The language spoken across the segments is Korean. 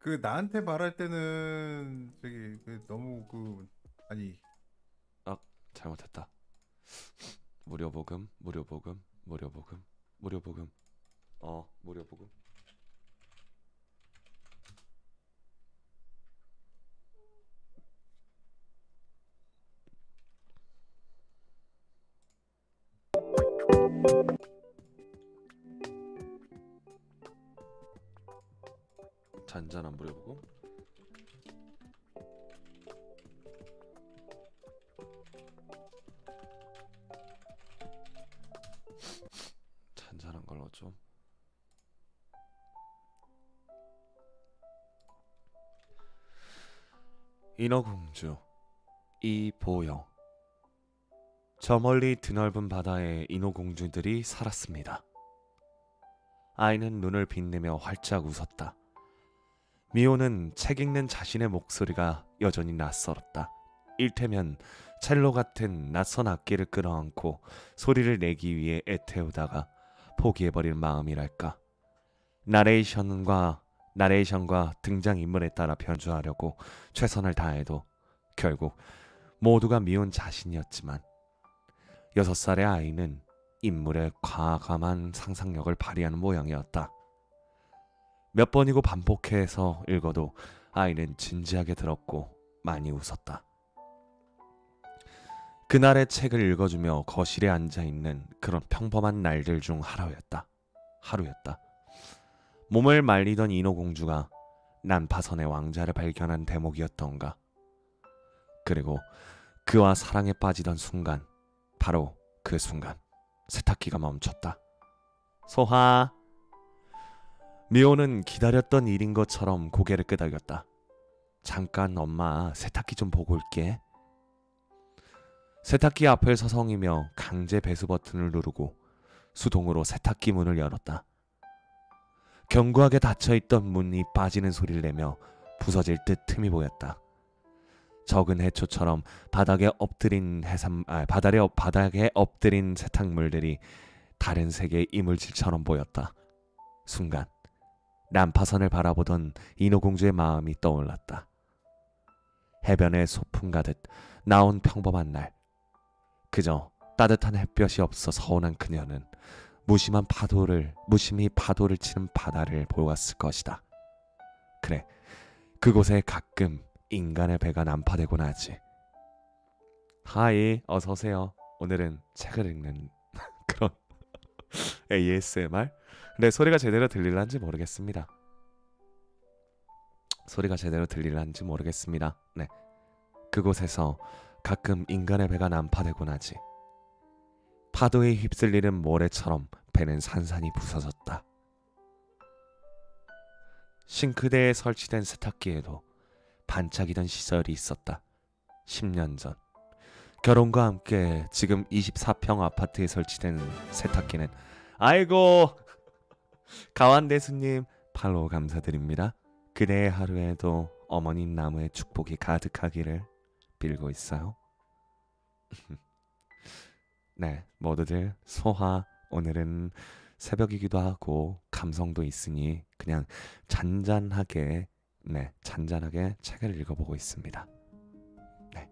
그 나한테 말할 때는 저기 너무 아니 아, 잘못했다. 무료보금, 무료보금, 무료보금, 무료보금. 무료보금. 잔잔한 무료보금. 잔잔한 걸로 좀. 인어공주 이보영. 저 멀리 드넓은 바다에 인어공주들이 살았습니다. 아이는 눈을 빛내며 활짝 웃었다. 미호는 책 읽는 자신의 목소리가 여전히 낯설었다. 일테면 첼로 같은 낯선 악기를 끌어안고 소리를 내기 위해 애태우다가 포기해버릴 마음이랄까. 나레이션과 등장인물에 따라 변주하려고 최선을 다해도 결국 모두가 미운 자신이었지만 6살의 아이는 인물의 과감한 상상력을 발휘하는 모양이었다. 몇 번이고 반복해서 읽어도 아이는 진지하게 들었고 많이 웃었다. 그날의 책을 읽어주며 거실에 앉아있는 그런 평범한 날들 중 하루였다. 몸을 말리던 인어공주가 난파선의 왕자를 발견한 대목이었던가. 그리고 그와 사랑에 빠지던 순간, 바로 그 순간 세탁기가 멈췄다. 소하. 미호는 기다렸던 일인 것처럼 고개를 끄덕였다. 잠깐 엄마 세탁기 좀 보고 올게. 세탁기 앞을 서성이며 강제 배수 버튼을 누르고 수동으로 세탁기 문을 열었다. 견고하게 닫혀있던 문이 빠지는 소리를 내며 부서질 듯 틈이 보였다. 적은 해초처럼 바닥에 엎드린 세탁물들이 다른 세계의 이물질처럼 보였다. 순간 난파선을 바라보던 인어공주의 마음이 떠올랐다. 해변에 소풍 가듯 나온 평범한 날, 그저 따뜻한 햇볕이 없어 서운한 그녀는 무심히 파도를 치는 바다를 보았을 것이다. 그래, 그곳에 가끔 인간의 배가 난파되곤 하지. 하이, 어서 오세요. 오늘은 책을 읽는 그런 ASMR? 근데 소리가 제대로 들릴란지 모르겠습니다. 네, 그곳에서 가끔 인간의 배가 난파되곤 하지. 파도에 휩쓸리는 모래처럼 배는 산산이 부서졌다. 싱크대에 설치된 세탁기에도 반짝이던 시절이 있었다. 10년 전. 결혼과 함께 지금 24평 아파트에 설치된 세탁기는, 아이고, 가완대수님 팔로우 감사드립니다. 그대의 하루에도 어머님 나무의 축복이 가득하기를 빌고 있어요. 네, 모두들 소화. 오늘은 새벽이기도 하고 감성도 있으니 그냥 잔잔하게 책을 읽어보고 있습니다. 네,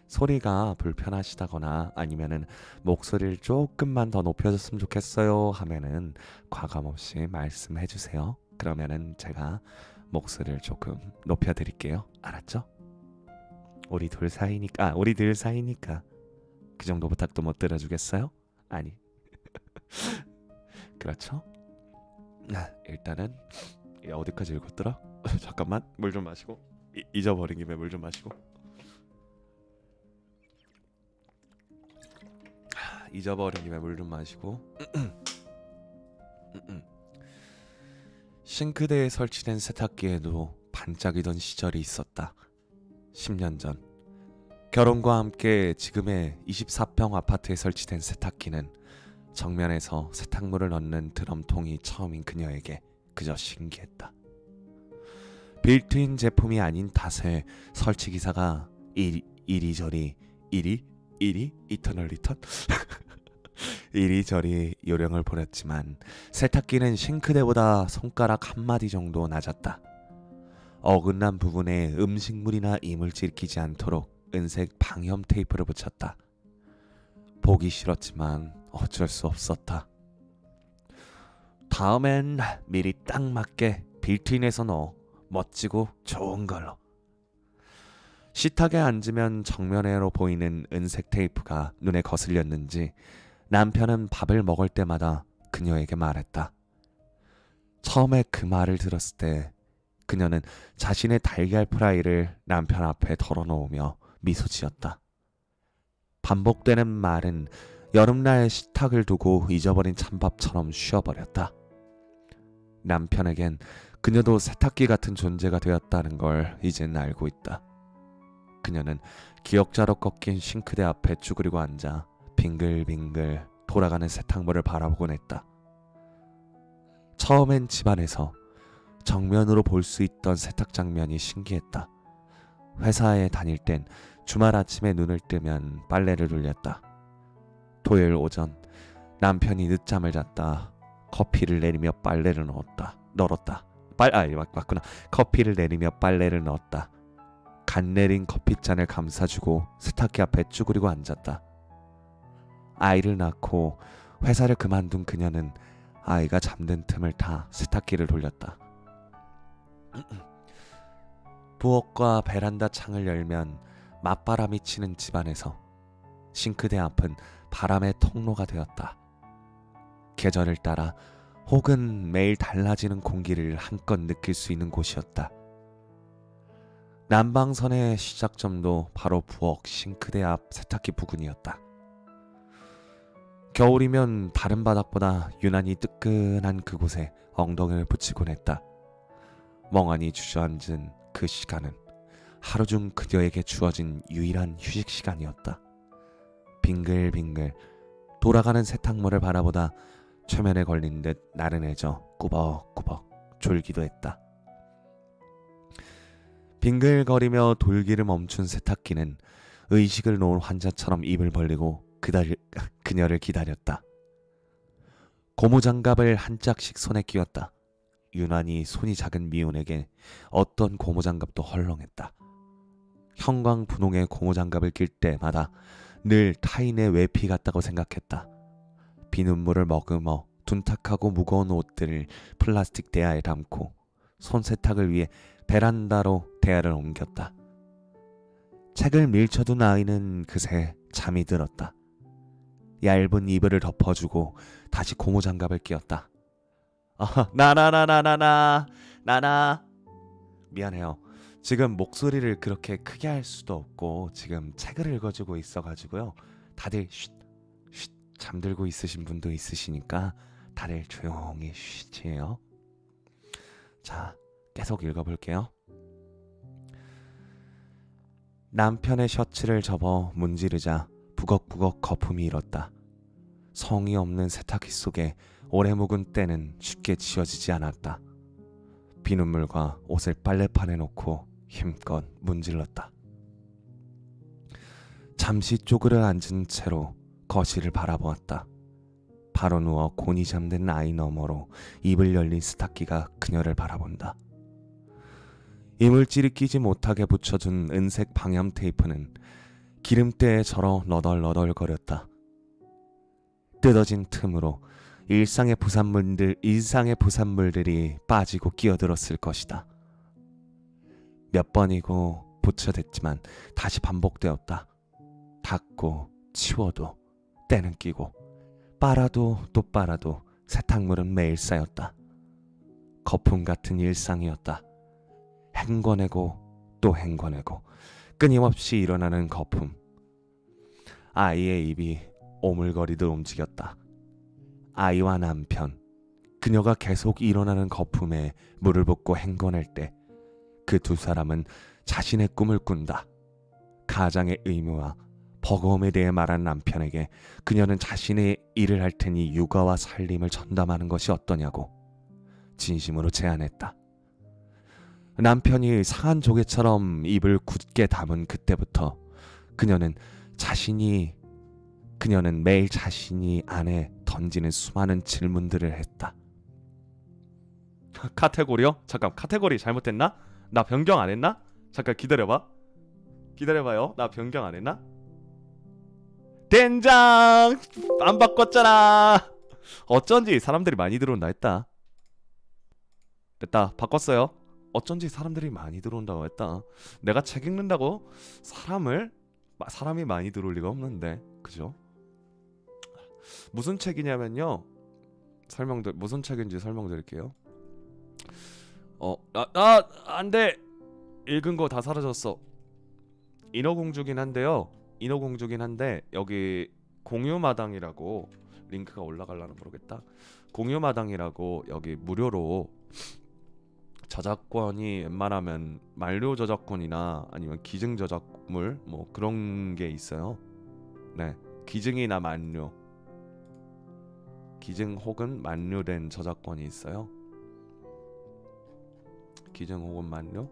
소리가 불편하시다거나 아니면은 목소리를 조금만 더 높여줬으면 좋겠어요 하면은 과감없이 말씀해주세요. 그러면은 제가 목소리를 조금 높여드릴게요. 알았죠? 우리 들 사이니까 그 정도 부탁도 못 들어주겠어요? 아니. 그렇죠? 일단은 어디까지 읽었더라? 잠깐만, 물 좀 마시고. 잊어버린 김에 물 좀 마시고. 싱크대에 설치된 세탁기에도 반짝이던 시절이 있었다. 10년 전. 결혼과 함께 지금의 24평 아파트에 설치된 세탁기는 정면에서 세탁물을 넣는 드럼통이 처음인 그녀에게 그저 신기했다. 빌트인 제품이 아닌 탓에 설치 기사가 이리저리 이터널 리턴? 이리저리 요령을 부렸지만 세탁기는 싱크대보다 손가락 한마디 정도 낮았다. 어긋난 부분에 음식물이나 이물질 끼지 않도록 은색 방염 테이프를 붙였다. 보기 싫었지만 어쩔 수 없었다. 다음엔 미리 딱 맞게 빌트인해서 넣어. 멋지고 좋은 걸로. 식탁에 앉으면 정면으로 보이는 은색 테이프가 눈에 거슬렸는지 남편은 밥을 먹을 때마다 그녀에게 말했다. 처음에 그 말을 들었을 때 그녀는 자신의 달걀 프라이를 남편 앞에 덜어놓으며 미소 지었다. 반복되는 말은 여름날 식탁을 두고 잊어버린 찬밥처럼 쉬어버렸다. 남편에겐 그녀도 세탁기 같은 존재가 되었다는 걸 이젠 알고 있다. 그녀는 기역자로 꺾인 싱크대 앞에 쭈그리고 앉아 빙글빙글 돌아가는 세탁물을 바라보곤 했다. 처음엔 집안에서 정면으로 볼 수 있던 세탁 장면이 신기했다. 회사에 다닐 땐 주말 아침에 눈을 뜨면 빨래를 돌렸다. 토요일 오전 남편이 늦잠을 잤다. 커피를 내리며 빨래를 널었다. 맞구나. 커피를 내리며 빨래를 넣었다. 간 내린 커피잔을 감싸주고 세탁기 앞에 쭈그리고 앉았다. 아이를 낳고 회사를 그만둔 그녀는 아이가 잠든 틈을 타 세탁기를 돌렸다. 부엌과 베란다 창을 열면 맞바람이 치는 집안에서 싱크대 앞은 바람의 통로가 되었다. 계절을 따라 혹은 매일 달라지는 공기를 한껏 느낄 수 있는 곳이었다. 난방선의 시작점도 바로 부엌 싱크대 앞 세탁기 부근이었다. 겨울이면 다른 바닥보다 유난히 뜨끈한 그곳에 엉덩이를 붙이곤 했다. 멍하니 주저앉은 그 시간은 하루 중 그녀에게 주어진 유일한 휴식 시간이었다. 빙글빙글 돌아가는 세탁물을 바라보다 최면에 걸린 듯 나른해져 꾸벅꾸벅 졸기도 했다. 빙글거리며 돌기를 멈춘 세탁기는 의식을 놓은 환자처럼 입을 벌리고 그녀를 기다렸다. 고무장갑을 한 짝씩 손에 끼웠다. 유난히 손이 작은 미운에게 어떤 고무장갑도 헐렁했다. 형광분홍의 고무장갑을 낄 때마다 늘 타인의 외피 같다고 생각했다. 비눗물을 머금어 둔탁하고 무거운 옷들을 플라스틱 대야에 담고 손세탁을 위해 베란다로 대야를 옮겼다. 책을 밀쳐둔 아이는 그새 잠이 들었다. 얇은 이불을 덮어주고 다시 고무장갑을 끼웠다. 나나 미안해요. 지금 목소리를 그렇게 크게 할 수도 없고 지금 책을 읽어주고 있어가지고요. 다들 쉿 잠들고 있으신 분도 있으시니까 다들 조용히 쉬지요. 자, 계속 읽어볼게요. 남편의 셔츠를 접어 문지르자 부걱부걱 거품이 일었다. 성의 없는 세탁기 속에 오래 묵은 때는 쉽게 지워지지 않았다. 비눗물과 옷을 빨래판에 놓고 힘껏 문질렀다. 잠시 쪼그려 앉은 채로 거실을 바라보았다. 바로 누워 곤히 잠든 아이 너머로 입을 열린 세탁기가 그녀를 바라본다. 이물질이 끼지 못하게 붙여준 은색 방염 테이프는 기름때에 절어 너덜너덜거렸다. 뜯어진 틈으로 일상의 부산물들이 빠지고 끼어들었을 것이다. 몇 번이고 붙여댔지만 다시 반복되었다. 닦고 치워도 때는 끼고 빨아도 또 빨아도 세탁물은 매일 쌓였다. 거품 같은 일상이었다. 헹궈내고 또 헹궈내고 끊임없이 일어나는 거품. 아이의 입이 오물거리듯 움직였다. 아이와 남편, 그녀가 계속 일어나는 거품에 물을 붓고 헹궈낼 때 그 두 사람은 자신의 꿈을 꾼다. 가장의 의무와 버거움에 대해 말한 남편에게 그녀는 자신의 일을 할 테니 육아와 살림을 전담하는 것이 어떠냐고 진심으로 제안했다. 남편이 상한 조개처럼 입을 굳게 담은 그때부터 그녀는 매일 자신이 안에 던지는 수많은 질문들을 했다. 카테고리요? 잠깐, 카테고리 잘못됐나? 나 변경 안 했나? 잠깐 기다려봐. 기다려봐요. 나 변경 안 했나? 된장! 안 바꿨잖아. 어쩐지 사람들이 많이 들어온다 했다. 됐다. 바꿨어요. 어쩐지 사람들이 많이 들어온다고 했다. 내가 책 읽는다고 사람이 많이 들어올 리가 없는데. 그죠? 무슨 책이냐면요. 무슨 책인지 설명드릴게요. 안 돼. 읽은 거 다 사라졌어. 인어공주긴 한데요. 인어공주긴 한데 여기 공유마당이라고 링크가 올라갈라나 모르겠다. 공유마당이라고 여기 무료로 저작권이 웬만하면 만료 저작권이나 아니면 기증 저작물 뭐 그런 게 있어요. 네, 기증이나 만료, 기증 혹은 만료된 저작권이 있어요. 기증 혹은 만료.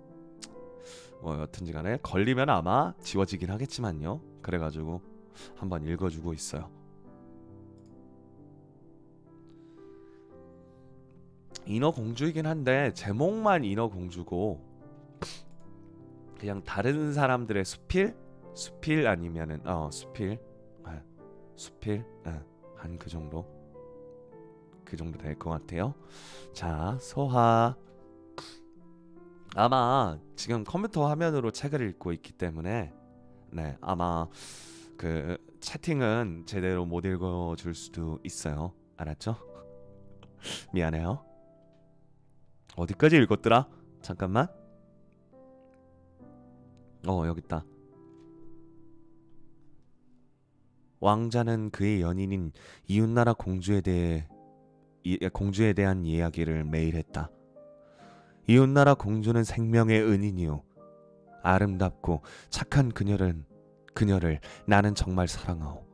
여튼지간에 걸리면 아마 지워지긴 하겠지만요. 그래가지고 한번 읽어주고 있어요. 인어공주이긴 한데 제목만 인어공주고 그냥 다른 사람들의 수필 아니면은 수필 한 그 정도 될 것 같아요. 자, 소하. 아마 지금 컴퓨터 화면으로 책을 읽고 있기 때문에 네, 아마 그 채팅은 제대로 못 읽어줄 수도 있어요. 알았죠? 미안해요. 어디까지 읽었더라? 잠깐만. 여기 있다. 왕자는 그의 연인인 이웃나라 공주에 대한 이야기를 매일 했다. 이웃나라 공주는 생명의 은인이요. 아름답고 착한 그녀를 나는 정말 사랑하오.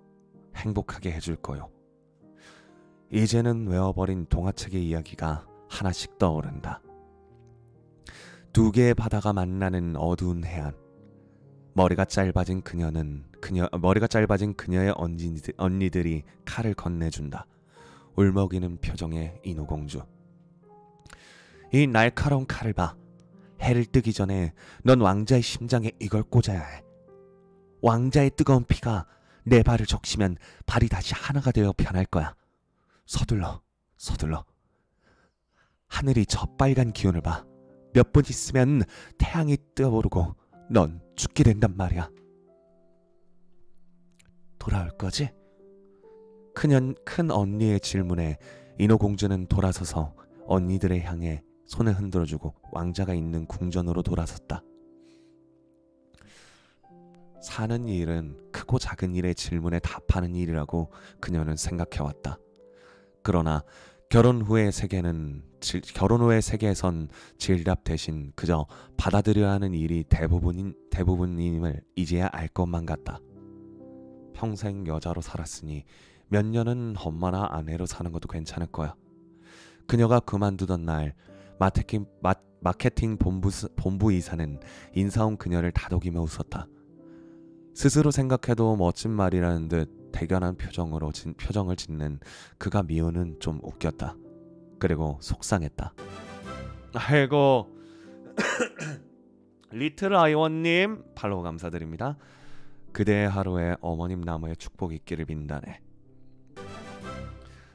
행복하게 해줄 거요. 이제는 외워버린 동화책의 이야기가 하나씩 떠오른다. 두 개의 바다가 만나는 어두운 해안. 머리가 짧아진 그녀의 언니들이 칼을 건네준다. 울먹이는 표정의 인어공주. 이 날카로운 칼을 봐. 해를 뜨기 전에 넌 왕자의 심장에 이걸 꽂아야 해. 왕자의 뜨거운 피가 내 발을 적시면 발이 다시 하나가 되어 변할 거야. 서둘러. 하늘이 저 빨간 기운을 봐. 몇 분 있으면 태양이 뜨어오르고 넌 죽게 된단 말이야. 돌아올 거지? 큰 언니의 질문에 인어공주는 돌아서서 언니들을 향해 손을 흔들어주고 왕자가 있는 궁전으로 돌아섰다. 사는 일은 크고 작은 일의 질문에 답하는 일이라고 그녀는 생각해왔다. 그러나 결혼 후의 세계에선 질답 대신 그저 받아들여야 하는 일이 대부분임을 이제야 알 것만 같다. 평생 여자로 살았으니 몇 년은 엄마나 아내로 사는 것도 괜찮을 거야. 그녀가 그만두던 날 마케팅 본부 이사는 인사 온 그녀를 다독이며 웃었다. 스스로 생각해도 멋진 말이라는 듯 대견한 표정을 짓는 그가 미우는 좀 웃겼다. 그리고 속상했다. 아이고 리틀 아이원님 팔로우 감사드립니다. 그대의 하루에 어머님 나무에 축복이 있기를 빈다네.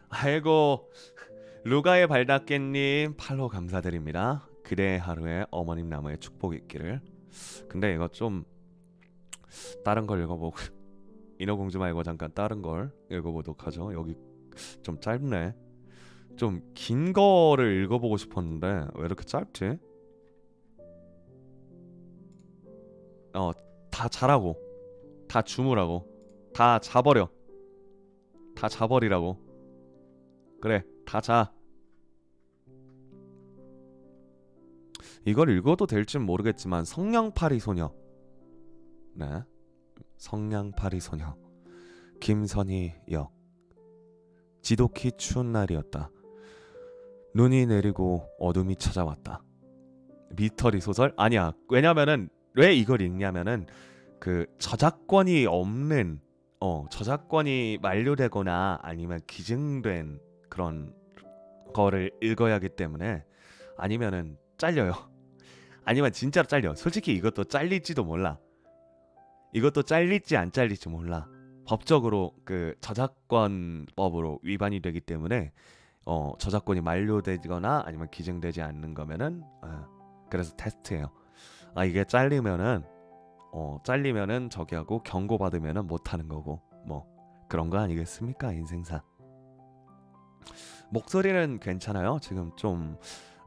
아이고 루가의 발닦개님 팔로우 감사드립니다. 그대의 하루에 어머님 나무에 축복이 있기를. 근데 이거 좀 다른 걸 읽어보고 인어공주 말고 잠깐 다른 걸 읽어보도록 하죠. 여기 좀 짧네. 좀 긴 거를 읽어보고 싶었는데 왜 이렇게 짧지? 다 자라고, 다 주무라고, 다 자버리라고. 그래, 다 자. 이걸 읽어도 될진 모르겠지만 성냥팔이 소녀. 네, 성냥팔이 소녀. 김선희 역. 지독히 추운 날이었다. 눈이 내리고 어둠이 찾아왔다. 미스터리 소설? 아니야. 왜냐면은 왜 이걸 읽냐면은 그 저작권이 없는 저작권이 만료되거나 아니면 기증된 그런 거를 읽어야 하기 때문에. 아니면은 잘려요. 아니면 진짜로 잘려. 솔직히 이것도 잘릴지도 몰라. 이것도 잘릴지 안 잘릴지 몰라. 법적으로 그 저작권법으로 위반이 되기 때문에 저작권이 만료되거나 아니면 기증되지 않는 거면은 그래서 테스트예요. 이게 잘리면은 저기 하고 경고 받으면은 못 하는 거고 뭐 그런 거 아니겠습니까? 인생사. 목소리는 괜찮아요. 지금 좀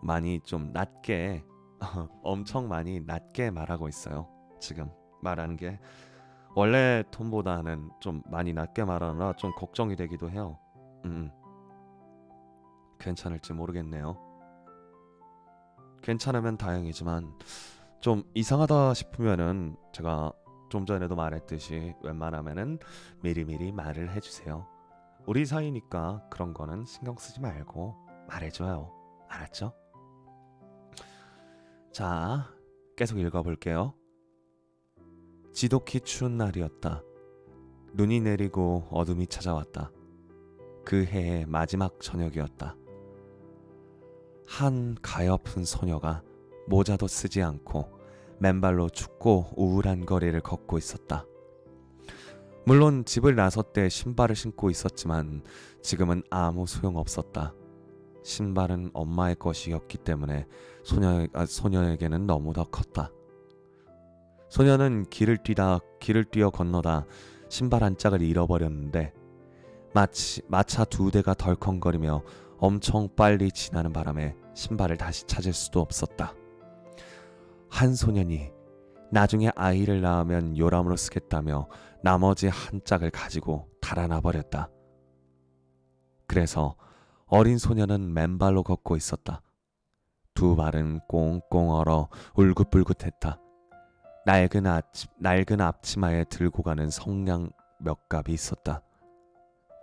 많이 좀 낮게 엄청 많이 낮게 말하고 있어요. 지금 말하는 게 원래 톤보다는 좀 많이 낮게 말하느라 좀 걱정이 되기도 해요. 괜찮을지 모르겠네요. 괜찮으면 다행이지만 좀 이상하다 싶으면은 제가 좀 전에도 말했듯이 웬만하면은 미리미리 말을 해주세요. 우리 사이니까 그런 거는 신경 쓰지 말고 말해줘요. 알았죠? 자, 계속 읽어볼게요. 지독히 추운 날이었다. 눈이 내리고 어둠이 찾아왔다. 그 해의 마지막 저녁이었다. 한 가엾은 소녀가 모자도 쓰지 않고 맨발로 춥고 우울한 거리를 걷고 있었다. 물론 집을 나설 때 신발을 신고 있었지만 지금은 아무 소용없었다. 신발은 엄마의 것이었기 때문에 소녀에게는 너무 더 컸다. 소녀는 길을 뛰어 건너다 신발 한 짝을 잃어버렸는데 마차 2대가 덜컹거리며 엄청 빨리 지나는 바람에 신발을 다시 찾을 수도 없었다. 한 소년이 나중에 아이를 낳으면 요람으로 쓰겠다며 나머지 한 짝을 가지고 달아나 버렸다. 그래서 어린 소년은 맨발로 걷고 있었다. 두 발은 꽁꽁 얼어 울긋불긋했다. 낡은 앞치마에 들고 가는 성냥 몇 갑이 있었다.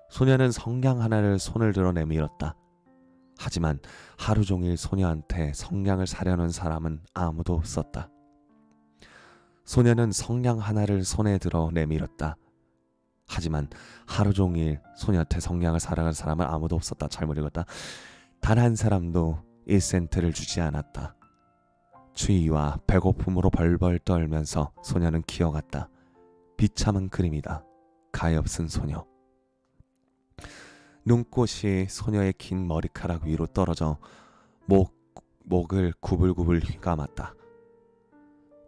소녀는 성냥 하나를 손을 들어 내밀었다. 하지만 하루 종일 소녀한테 성냥을 사려는 사람은 아무도 없었다. 소녀는 성냥 하나를 손에 들어 내밀었다. 하지만 하루 종일 소녀한테 성냥을 사려는 사람은 아무도 없었다. 잘못 읽었다. 단 한 사람도 1센트를 주지 않았다. 추위와 배고픔으로 벌벌 떨면서 소녀는 기어갔다. 비참한 그림이다. 가엾은 소녀. 눈꽃이 소녀의 긴 머리카락 위로 떨어져 목을 구불구불 휘감았다.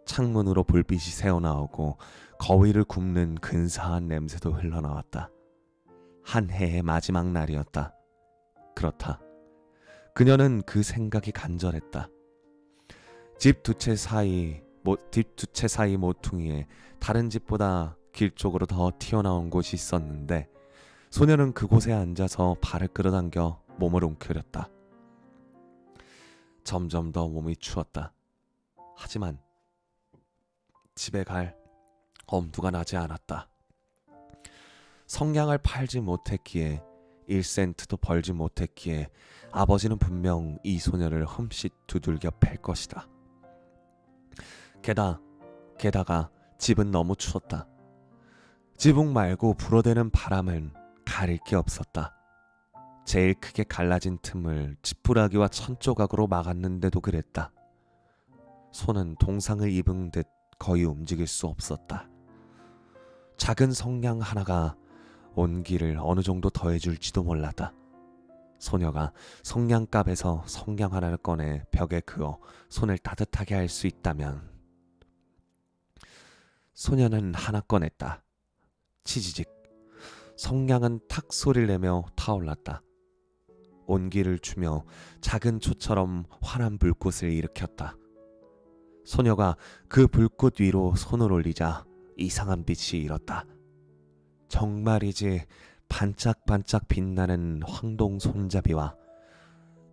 창문으로 불빛이 새어나오고 거위를 굽는 근사한 냄새도 흘러나왔다. 한 해의 마지막 날이었다. 그렇다. 그녀는 그 생각이 간절했다. 집 두 채 사이 모퉁이에 다른 집보다 길 쪽으로 더 튀어나온 곳이 있었는데 소녀는 그곳에 앉아서 발을 끌어당겨 몸을 움켜렸다. 점점 더 몸이 추웠다. 하지만 집에 갈 엄두가 나지 않았다. 성냥을 팔지 못했기에 1센트도 벌지 못했기에 아버지는 분명 이 소녀를 흠칫 두들겨 팰 것이다. 게다가 집은 너무 추웠다. 지붕 말고 불어대는 바람은 가릴 게 없었다. 제일 크게 갈라진 틈을 지푸라기와 천조각으로 막았는데도 그랬다. 손은 동상을 입은 듯 거의 움직일 수 없었다. 작은 성냥 하나가 온기를 어느 정도 더해줄지도 몰랐다. 소녀가 성냥갑에서 성냥 하나를 꺼내 벽에 그어 손을 따뜻하게 할 수 있다면. 소녀는 하나 꺼냈다. 치지직. 성냥은 탁 소리를 내며 타올랐다. 온기를 주며 작은 초처럼 환한 불꽃을 일으켰다. 소녀가 그 불꽃 위로 손을 올리자 이상한 빛이 일었다. 정말이지 반짝반짝 빛나는 황동 손잡이와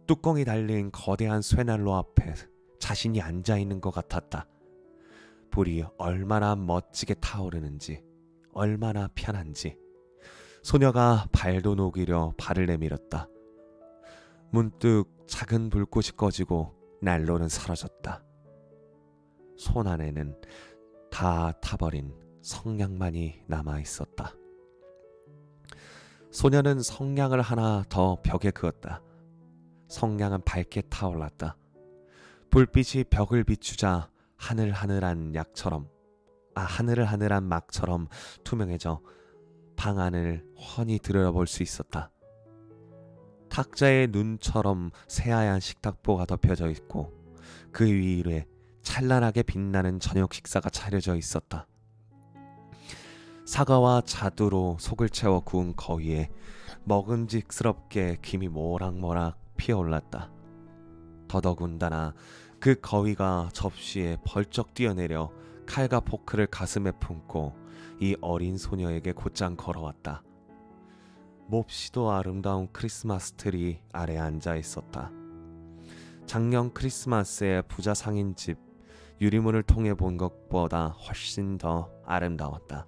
뚜껑이 달린 거대한 쇠난로 앞에 자신이 앉아있는 것 같았다. 불이 얼마나 멋지게 타오르는지, 얼마나 편한지. 소녀가 발도 녹이려 발을 내밀었다. 문득 작은 불꽃이 꺼지고 난로는 사라졌다. 손 안에는 다 타버린 성냥만이 남아있었다. 소녀는 성냥을 하나 더 벽에 그었다. 성냥은 밝게 타올랐다. 불빛이 벽을 비추자 하늘을 하늘한 막처럼 투명해져 방 안을 훤히 들여다볼 수 있었다. 탁자에 눈처럼 새하얀 식탁보가 덮여져 있고 그 위에 찬란하게 빛나는 저녁 식사가 차려져 있었다. 사과와 자두로 속을 채워 구운 거위에 먹음직스럽게 김이 모락모락 피어올랐다. 더더군다나 그 거위가 접시에 벌쩍 뛰어내려 칼과 포크를 가슴에 품고 이 어린 소녀에게 곧장 걸어왔다. 몹시도 아름다운 크리스마스 트리 아래 앉아 있었다. 작년 크리스마스에 부자 상인집 유리문을 통해 본 것보다 훨씬 더 아름다웠다.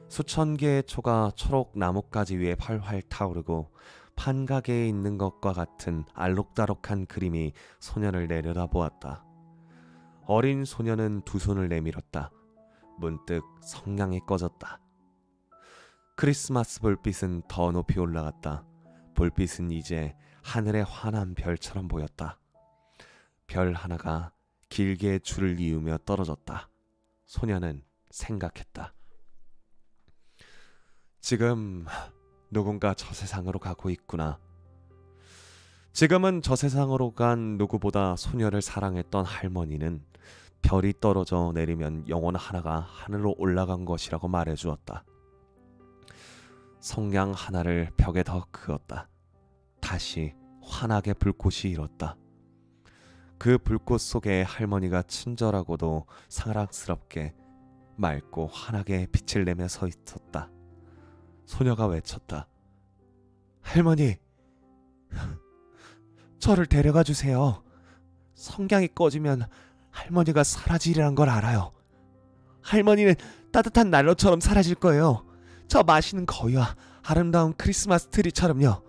수천 개의 초가 초록 나뭇가지 위에 활활 타오르고 판가게에 있는 것과 같은 알록달록한 그림이 소년을 내려다보았다. 어린 소년은 두 손을 내밀었다. 문득 성냥이 꺼졌다. 크리스마스 불빛은 더 높이 올라갔다. 불빛은 이제 하늘의 환한 별처럼 보였다. 별 하나가 길게 줄을 이으며 떨어졌다. 소년은 생각했다. 지금 누군가 저 세상으로 가고 있구나. 지금은 저 세상으로 간 누구보다 소녀를 사랑했던 할머니는 별이 떨어져 내리면 영혼 하나가 하늘로 올라간 것이라고 말해주었다. 성냥 하나를 벽에 더 그었다. 다시 환하게 불꽃이 일었다. 그 불꽃 속에 할머니가 친절하고도 사랑스럽게 맑고 환하게 빛을 내며 서 있었다. 소녀가 외쳤다. 할머니, 저를 데려가 주세요. 성냥이 꺼지면 할머니가 사라지리란 걸 알아요. 할머니는 따뜻한 난로처럼 사라질 거예요. 저 맛있는 거위와 아름다운 크리스마스 트리처럼요.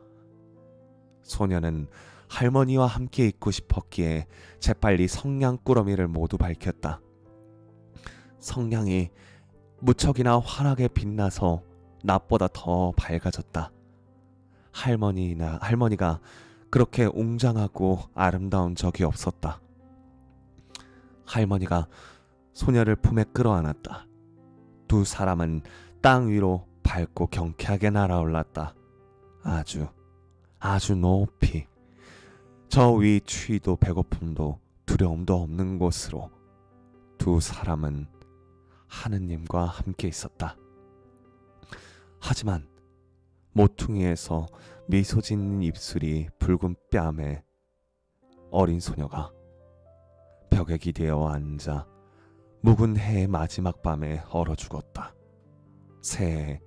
소녀는 할머니와 함께 있고 싶었기에 재빨리 성냥 꾸러미를 모두 밝혔다. 성냥이 무척이나 환하게 빛나서 낮보다 더 밝아졌다. 할머니가 그렇게 웅장하고 아름다운 적이 없었다. 할머니가 소녀를 품에 끌어안았다. 두 사람은 땅 위로 밝고 경쾌하게 날아올랐다. 아주 높이. 저 위 추위도 배고픔도 두려움도 없는 곳으로 두 사람은 하느님과 함께 있었다. 하지만 모퉁이에서 미소 짓는 입술이 붉은 뺨에 어린 소녀가 벽에 기대어 앉아 묵은 해의 마지막 밤에 얼어 죽었다. 새해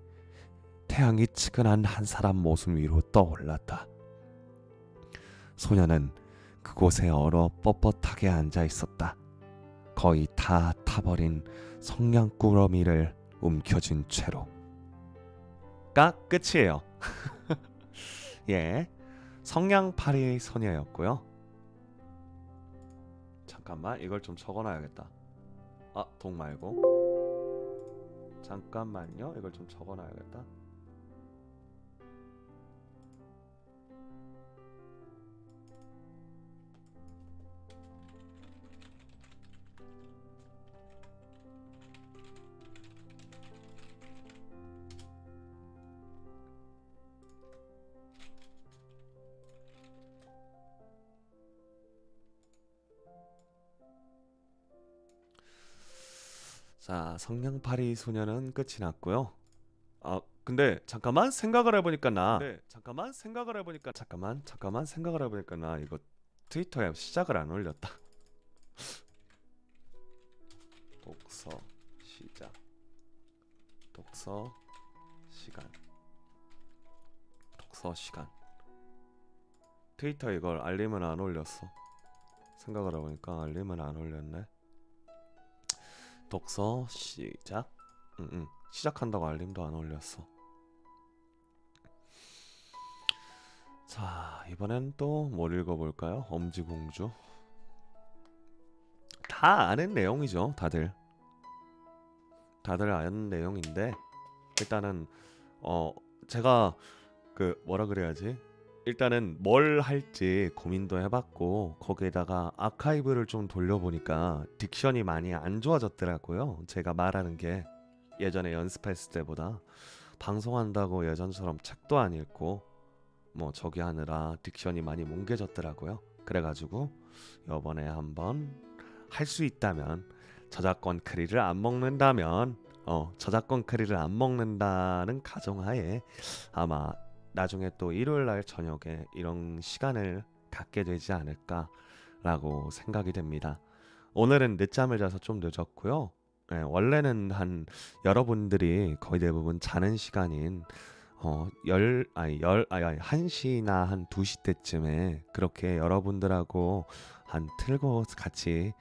태양이 치근한 한 사람 모습 위로 떠올랐다. 소녀는 그곳에 얼어 뻣뻣하게 앉아 있었다. 거의 다 타버린 성냥꾸러미를 움켜쥔 채로. 끝이에요. 예, 성냥팔이 소녀였고요. 잠깐만, 이걸 좀 적어놔야겠다. 동 말고. 잠깐만요, 이걸 좀 적어놔야겠다. 자, 성냥팔이 소녀는 끝이 났고요. 근데 잠깐만 생각을 해보니까 나 이거 트위터에 시작을 안 올렸다. 독서 시간 트위터 이걸 알림을 안 올렸어. 생각을 해보니까 알림을 안 올렸네. 독서 시작. 시작한다고 알림도 안 올렸어. 자, 이번엔 또 뭘 읽어볼까요? 엄지공주. 다 아는 내용이죠. 다들 아는 내용인데 일단은 제가 그 뭐라 그래야지, 일단은 뭘 할지 고민도 해봤고 거기에다가 아카이브를 좀 돌려보니까 딕션이 많이 안 좋아졌더라고요. 제가 말하는 게 예전에 연습했을 때보다 방송한다고 예전처럼 책도 안 읽고 뭐 저기 하느라 딕션이 많이 뭉개졌더라고요. 그래가지고 이번에 한번 할 수 있다면 저작권 크리를 안 먹는다면 저작권 크리를 안 먹는다는 가정하에 아마 나중에 또 일요일 날 저녁에 이런 시간을 갖게 되지 않을까라고 생각이 됩니다. 오늘은 늦잠을 자서 좀 늦었고요. 네, 원래는 한 여러분들이 거의 대부분 자는 시간인 1시나 한 2시 때쯤에 그렇게 여러분들하고 한 틀고 같이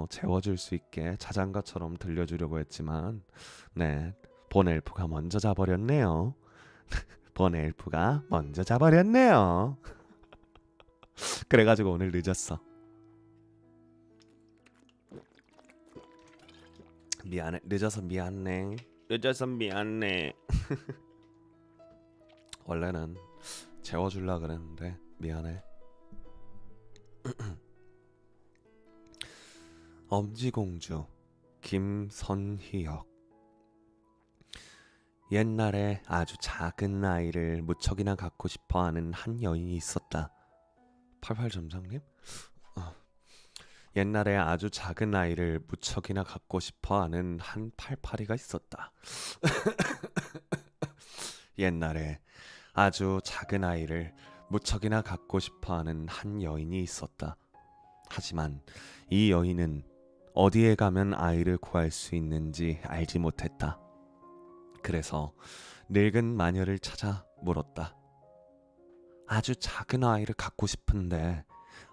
재워줄 수 있게 자장가처럼 들려주려고 했지만 네, 본 엘프가 먼저 자버렸네요. 본 엘프가 먼저 자버렸네요. 그래가지고 오늘 늦었어. 미안해. 늦어서 미안해. 늦어서 미안해. 원래는 재워주려 그랬는데 미안해. 엄지공주 김선희역. 옛날에 아주 작은 아이를 무척이나 갖고 싶어하는 한 여인이 있었다. 88점장님? 옛날에 아주 작은 아이를 무척이나 갖고 싶어하는 한 88이가 있었다. 옛날에 아주 작은 아이를 무척이나 갖고 싶어하는 한 여인이 있었다. 하지만 이 여인은 어디에 가면 아이를 구할 수 있는지 알지 못했다. 그래서 늙은 마녀를 찾아 물었다. 아주 작은 아이를 갖고 싶은데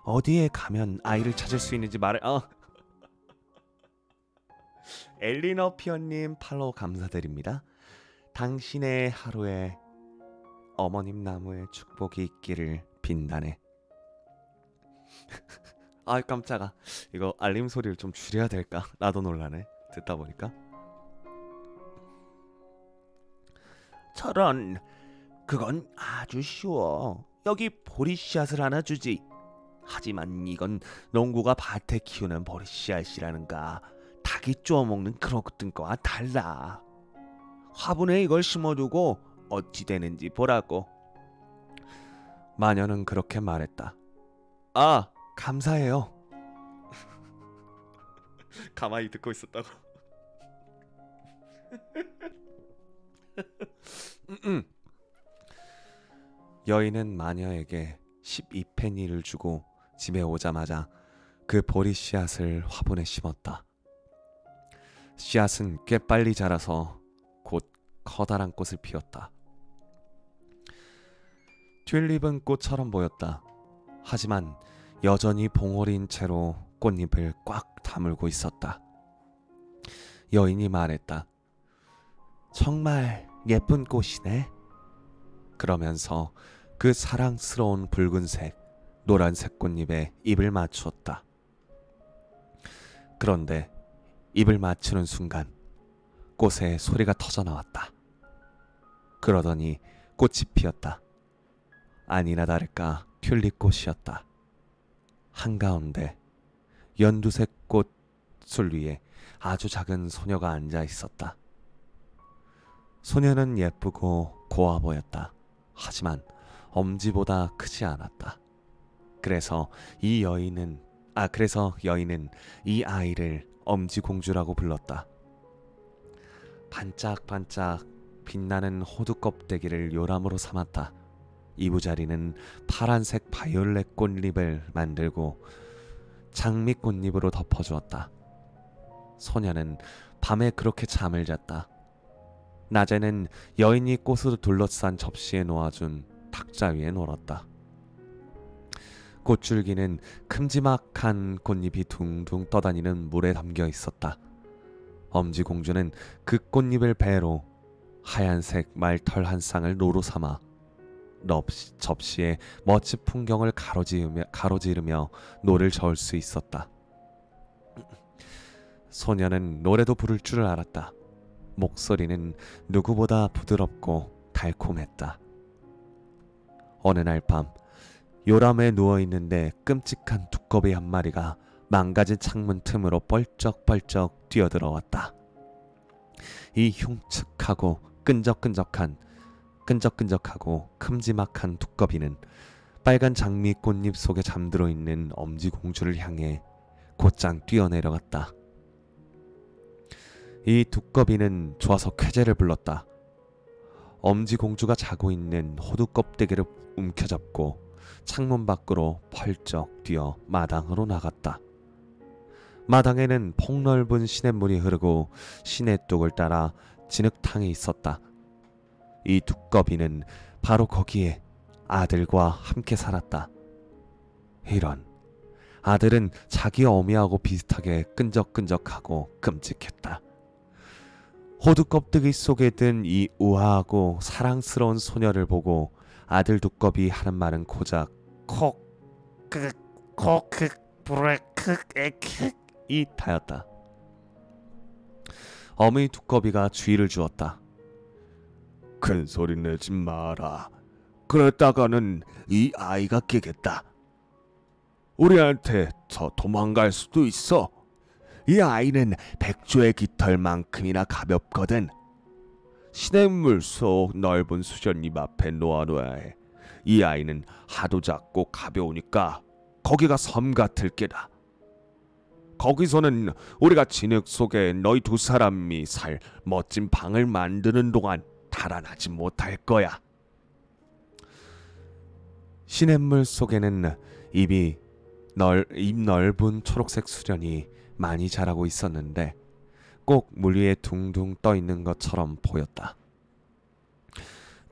어디에 가면 아이를 찾을 수 있는지 말해. 엘리너 피어님 팔로우 감사드립니다. 당신의 하루에 어머님 나무의 축복이 있기를 빈다네. 아 깜짝아. 이거 알림 소리를 좀 줄여야 될까? 나도 놀라네. 듣다 보니까. 저런, 그건 아주 쉬워. 여기 보리씨앗을 하나 주지. 하지만 이건 농구가 밭에 키우는 보리씨앗이라는가 닭이 쪼아먹는 그런 것들과 달라. 화분에 이걸 심어두고 어찌 되는지 보라고. 마녀는 그렇게 말했다. 아, 감사해요. 가만히 듣고 있었다고. 여인은 마녀에게 12페니를 주고 집에 오자마자 그 보리 씨앗을 화분에 심었다. 씨앗은 꽤 빨리 자라서 곧 커다란 꽃을 피웠다. 튤립은 꽃처럼 보였다. 하지만 여전히 봉오리인 채로 꽃잎을 꽉 다물고 있었다. 여인이 말했다. 정말 예쁜 꽃이네. 그러면서 그 사랑스러운 붉은색, 노란색 꽃잎에 입을 맞추었다. 그런데 입을 맞추는 순간 꽃에 소리가 터져 나왔다. 그러더니 꽃이 피었다. 아니나 다를까 튤립꽃이었다. 한가운데 연두색 꽃술 위에 아주 작은 소녀가 앉아 있었다. 소녀는 예쁘고 고와 보였다. 하지만 엄지보다 크지 않았다. 그래서 여인은 이 아이를 엄지공주라고 불렀다. 반짝반짝 빛나는 호두 껍데기를 요람으로 삼았다. 이부자리는 파란색 바이올렛 꽃잎을 만들고 장미꽃잎으로 덮어주었다. 소녀는 밤에 그렇게 잠을 잤다. 낮에는 여인이 꽃으로 둘러싼 접시에 놓아준 탁자 위에 놀았다. 꽃줄기는 큼지막한 꽃잎이 둥둥 떠다니는 물에 담겨 있었다. 엄지공주는 그 꽃잎을 배로 하얀색 말털 한 쌍을 노로 삼아 접시에 멋진 풍경을 가로지르며 노를 저을 수 있었다. 소녀는 노래도 부를 줄 알았다. 목소리는 누구보다 부드럽고 달콤했다. 어느 날 밤 요람에 누워있는데 끔찍한 두꺼비 한 마리가 망가진 창문 틈으로 뻘쩍뻘쩍 뛰어들어왔다. 이 흉측하고 끈적끈적하고 큼지막한 두꺼비는 빨간 장미 꽃잎 속에 잠들어 있는 엄지공주를 향해 곧장 뛰어내려갔다. 이 두꺼비는 좋아서 쾌재를 불렀다. 엄지공주가 자고 있는 호두 껍데기를 움켜잡고 창문 밖으로 펄쩍 뛰어 마당으로 나갔다. 마당에는 폭넓은 시냇물이 흐르고 시냇둑을 따라 진흙탕이 있었다. 이 두꺼비는 바로 거기에 아들과 함께 살았다. 이런, 아들은 자기 어미하고 비슷하게 끈적끈적하고 끔찍했다. 호두 껍데기 속에 든 이 우아하고 사랑스러운 소녀를 보고 아들 두꺼비 하는 말은 고작 이 타였다. 어미 두꺼비가 주의를 주었다. 큰 소리 내지 마라. 그랬다가는 이 아이가 깨겠다. 우리한테 더 도망갈 수도 있어. 이 아이는 백조의 깃털만큼이나 가볍거든. 시냇물 속 넓은 수전잎 앞에 놓아둬야 해. 이 아이는 하도 작고 가벼우니까 거기가 섬 같을 게다. 거기서는 우리가 진흙 속에 너희 두 사람이 살 멋진 방을 만드는 동안 달아나지 못할 거야. 시냇물 속에는 입 넓은 초록색 수련이 많이 자라고 있었는데 꼭 물 위에 둥둥 떠 있는 것처럼 보였다.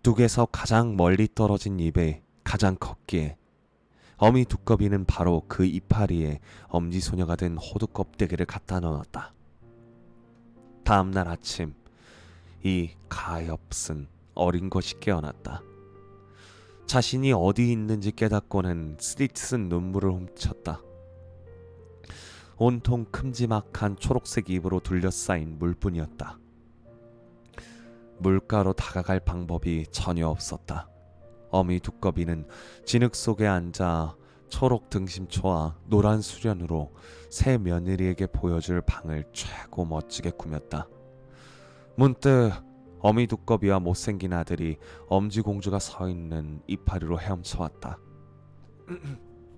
둑에서 가장 멀리 떨어진 잎에 가장 컸기에 어미 두꺼비는 바로 그 이파리에 엄지소녀가 된 호두 껍데기를 갖다 넣었다. 다음날 아침 이 가엾은 어린 것이 깨어났다. 자신이 어디 있는지 깨닫고는 쓰디쓴 눈물을 훔쳤다. 온통 큼지막한 초록색 잎으로 둘러싸인 물뿐이었다. 물가로 다가갈 방법이 전혀 없었다. 어미 두꺼비는 진흙 속에 앉아 초록 등심초와 노란 수련으로 새 며느리에게 보여줄 방을 최고 멋지게 꾸몄다. 문득 어미 두꺼비와 못생긴 아들이 엄지공주가 서 있는 이파리로 헤엄쳐왔다.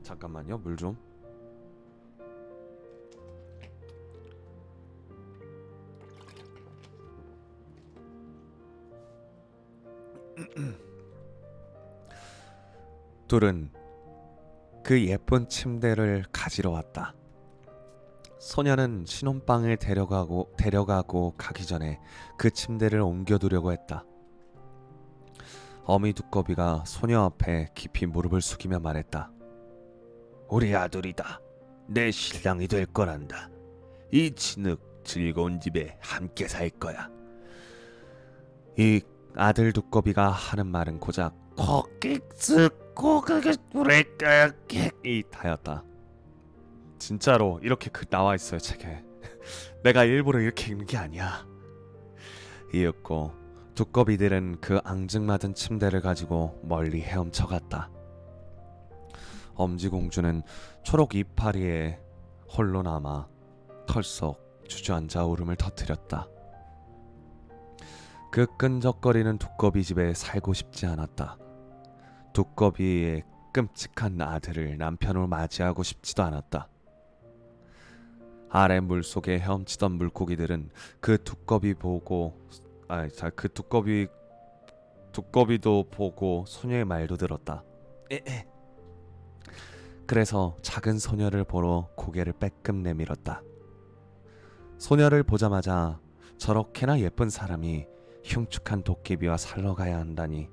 잠깐만요, 물 좀. 둘은 그 예쁜 침대를 가지러 왔다. 소녀는 신혼방을 데려가고 가기 전에 그 침대를 옮겨두려고 했다. 어미 두꺼비가 소녀 앞에 깊이 무릎을 숙이며 말했다. 우리 아들이다. 내 신랑이 될 거란다. 이 진흙 즐거운 집에 함께 살 거야. 이 아들 두꺼비가 하는 말은 고작 이 타였다. 진짜로 이렇게 나와 있어요, 책에. 내가 일부러 이렇게 읽는 게 아니야. 이윽고 두꺼비들은 그 앙증맞은 침대를 가지고 멀리 헤엄쳐 갔다. 엄지공주는 초록 이파리에 홀로 남아 털썩 주저앉아 울음을 터뜨렸다. 그 끈적거리는 두꺼비 집에 살고 싶지 않았다. 두꺼비의 끔찍한 아들을 남편으로 맞이하고 싶지도 않았다. 아래 물속에 헤엄치던 물고기들은 그 두꺼비도 보고 소녀의 말도 들었다. 그래서 작은 소녀를 보러 고개를 빼끔 내밀었다. 소녀를 보자마자 저렇게나 예쁜 사람이 흉측한 도깨비와 살러 가야 한다니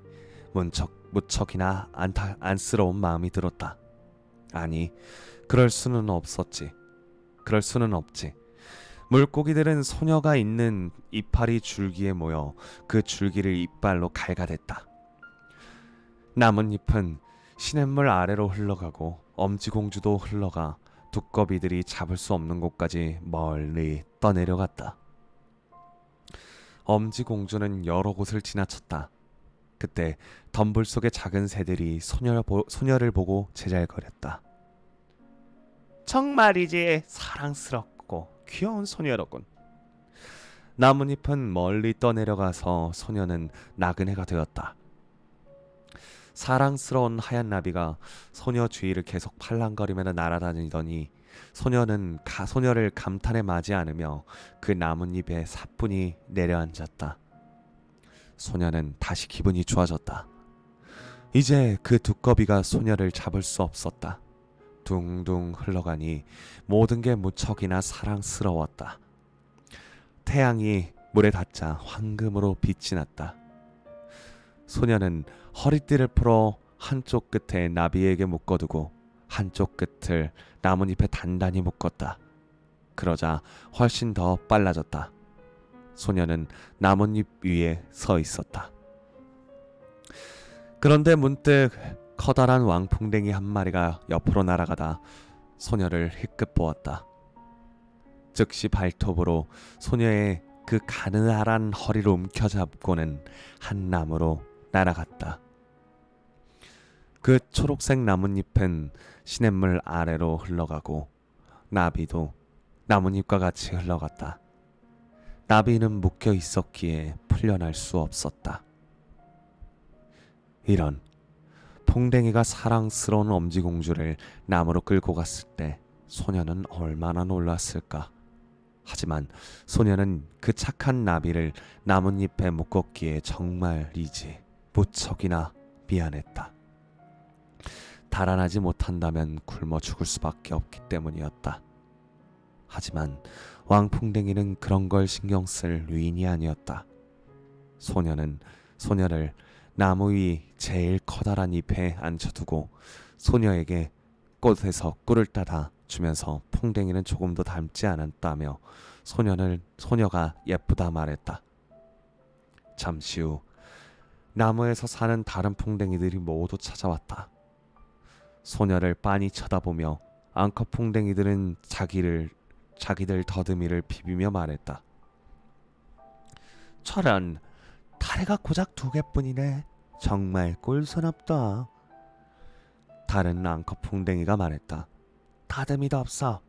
무척이나 안쓰러운 마음이 들었다. 아니, 그럴 수는 없지. 물고기들은 소녀가 있는 이파리 줄기에 모여 그 줄기를 이빨로 갈가댔다. 남은 잎은 시냇물 아래로 흘러가고 엄지공주도 흘러가 두꺼비들이 잡을 수 없는 곳까지 멀리 떠내려갔다. 엄지공주는 여러 곳을 지나쳤다. 그때 덤불 속의 작은 새들이 소녀를 보고 제잘거렸다. 정말이지 사랑스럽고 귀여운 소녀로군. 나뭇잎은 멀리 떠내려가서 소녀는 나그네가 되었다. 사랑스러운 하얀 나비가 소녀 주위를 계속 팔랑거리며 날아다니더니 소녀를 감탄에 맞이 않으며 그 나뭇잎에 사뿐히 내려앉았다. 소녀는 다시 기분이 좋아졌다. 이제 그 두꺼비가 소녀를 잡을 수 없었다. 둥둥 흘러가니 모든 게 무척이나 사랑스러웠다. 태양이 물에 닿자 황금으로 빛이 났다. 소녀는 허리띠를 풀어 한쪽 끝에 나비에게 묶어두고 한쪽 끝을 나뭇잎에 단단히 묶었다. 그러자 훨씬 더 빨라졌다. 소녀는 나뭇잎 위에 서 있었다. 그런데 문득 커다란 왕풍뎅이 한 마리가 옆으로 날아가다 소녀를 힐끗 보았다. 즉시 발톱으로 소녀의 그 가느다란 허리를 움켜잡고는 한 나무로 날아갔다. 그 초록색 나뭇잎은 시냇물 아래로 흘러가고 나비도 나뭇잎과 같이 흘러갔다. 나비는 묶여 있었기에 풀려날 수 없었다. 이런 풍뎅이가 사랑스러운 엄지공주를 나무로 끌고 갔을 때 소녀는 얼마나 놀랐을까. 하지만 소녀는 그 착한 나비를 나뭇잎에 묶었기에 정말이지 무척이나 미안했다. 달아나지 못한다면 굶어 죽을 수밖에 없기 때문이었다. 하지만 왕풍뎅이는 그런 걸 신경 쓸 위인이 아니었다. 소녀는 소녀를 나무 위 제일 커다란 잎에 앉혀두고 소녀에게 꽃에서 꿀을 따다 주면서 풍뎅이는 조금도 닮지 않았다며 소녀가 예쁘다 말했다. 잠시 후 나무에서 사는 다른 풍뎅이들이 모두 찾아왔다. 소녀를 빤히 쳐다보며 암컷 풍뎅이들은 자기들 더듬이를 비비며 말했다. 저런, 다리가 고작 2개뿐이네. 정말 꼴소납다. 다른 암컷 풍뎅이가 말했다. 다듬이도 없어.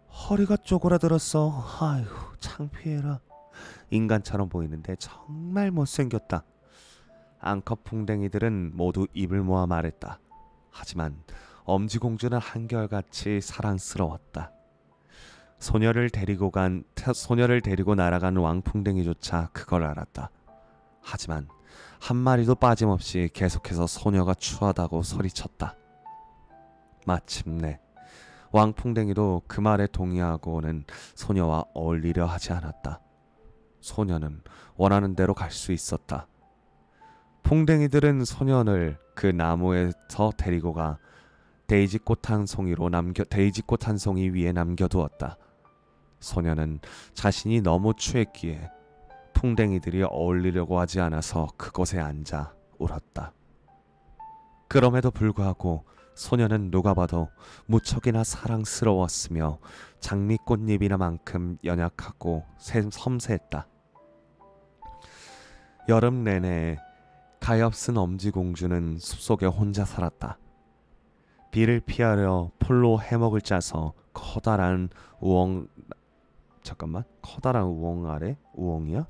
허리가 쪼그라들었어. 아이고, 창피해라. 인간처럼 보이는데 정말 못생겼다. 암컷 풍뎅이들은 모두 입을 모아 말했다. 하지만 엄지공주는 한결같이 사랑스러웠다. 소녀를 데리고 날아간 왕풍뎅이조차 그걸 알았다. 하지만 한 마리도 빠짐없이 계속해서 소녀가 추하다고 소리쳤다. 마침내 왕풍뎅이도 그 말에 동의하고는 소녀와 어울리려 하지 않았다. 소녀는 원하는 대로 갈 수 있었다. 풍뎅이들은 소녀를 그 나무에서 데리고 가 데이지꽃 한 송이 위에 남겨두었다. 소녀는 자신이 너무 추했기에 풍뎅이들이 어울리려고 하지 않아서 그곳에 앉아 울었다. 그럼에도 불구하고 소녀는 누가 봐도 무척이나 사랑스러웠으며 장미꽃잎이나만큼 연약하고 섬세했다. 여름 내내 가엾은 엄지공주는 숲속에 혼자 살았다. 비를 피하려 풀로 해먹을 짜서 커다란 우엉 아래? 우엉이야?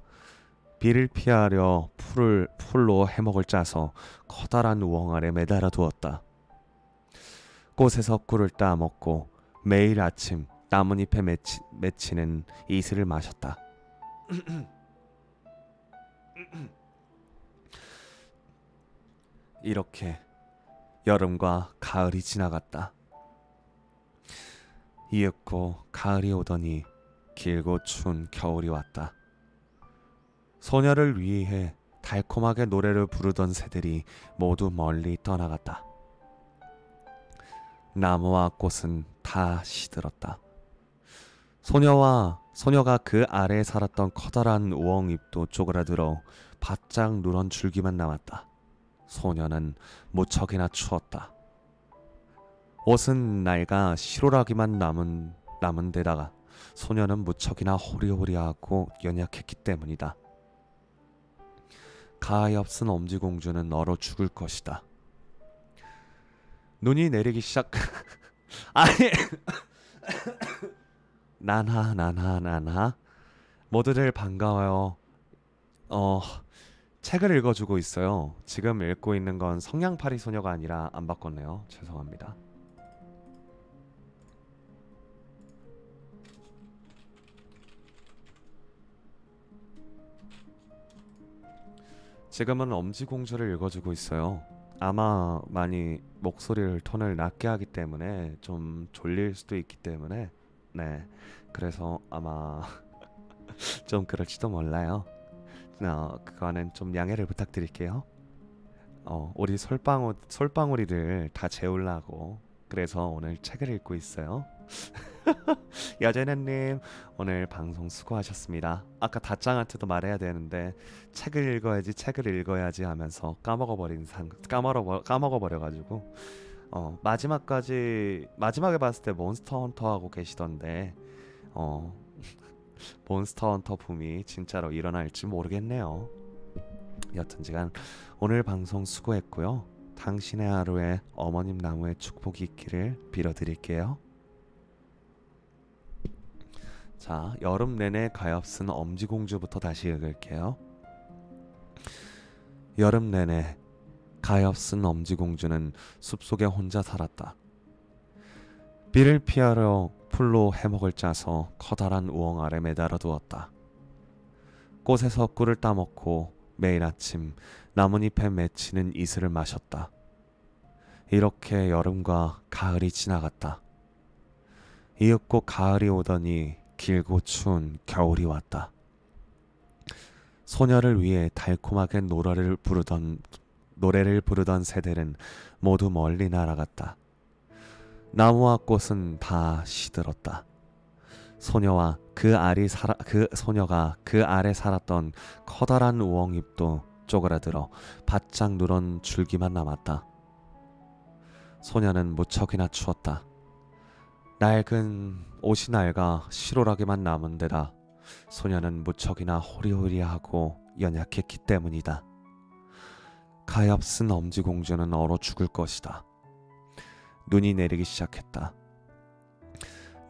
비를 피하려 풀로 해먹을 짜서 커다란 우엉 아래 매달아 두었다. 꽃에서 꿀을 따먹고 매일 아침 나뭇잎에 맺히는 이슬을 마셨다. 이렇게 여름과 가을이 지나갔다. 이윽고 가을이 오더니 길고 추운 겨울이 왔다. 소녀를 위해 달콤하게 노래를 부르던 새들이 모두 멀리 떠나갔다. 나무와 꽃은 다 시들었다. 소녀가 그 아래에 살았던 커다란 우엉잎도 쪼그라들어 바짝 누런 줄기만 남았다. 소녀는 무척이나 추웠다. 옷은 낡아 실오라기만 남은 데다가 소녀는 무척이나 호리호리하고 연약했기 때문이다. 가엾은 엄지공주는 얼어 죽을 것이다. 눈이 내리기 시작. 아니, 난하. 모두들 반가워요. 책을 읽어주고 있어요. 지금 읽고 있는 건 성냥팔이 소녀가 아니라 안 바꿨네요. 죄송합니다. 지금은 엄지공주를 읽어주고 있어요. 아마 많이 목소리를 톤을 낮게 하기 때문에 좀 졸릴 수도 있기 때문에 네, 그래서 아마 좀 그럴지도 몰라요. 그거는 좀 양해를 부탁드릴게요. 우리 솔방울이들 다 재우려고 그래서 오늘 책을 읽고 있어요. 여제네님 오늘 방송 수고하셨습니다. 아까 다짱한테도 말해야 되는데 책을 읽어야지 하면서 까먹어버려가지고 마지막에 봤을 때 몬스터 헌터 하고 계시던데 몬스터 헌터 붐이 진짜로 일어날지 모르겠네요. 여튼지간 오늘 방송 수고했고요. 당신의 하루에 어머님 나무의 축복이 있기를 빌어드릴게요. 자, 여름 내내 가엾은 엄지공주부터 다시 읽을게요. 여름 내내 가엾은 엄지공주는 숲속에 혼자 살았다. 비를 피하려 풀로 해먹을 짜서 커다란 우엉 아래 매달아 두었다. 꽃에서 꿀을 따먹고 매일 아침 나뭇잎에 맺히는 이슬을 마셨다. 이렇게 여름과 가을이 지나갔다. 이윽고 가을이 오더니 길고 추운 겨울이 왔다. 소녀를 위해 달콤하게 노래를 부르던 새들은 모두 멀리 날아갔다. 나무와 꽃은 다 시들었다. 소녀가 그 아래 살았던 커다란 우엉잎도 쪼그라들어 바짝 누런 줄기만 남았다. 소녀는 무척이나 추웠다. 낡은 옷이 낡아 실오라기만 남은 데다 소녀는 무척이나 호리호리하고 연약했기 때문이다. 가엾은 엄지공주는 얼어 죽을 것이다. 눈이 내리기 시작했다.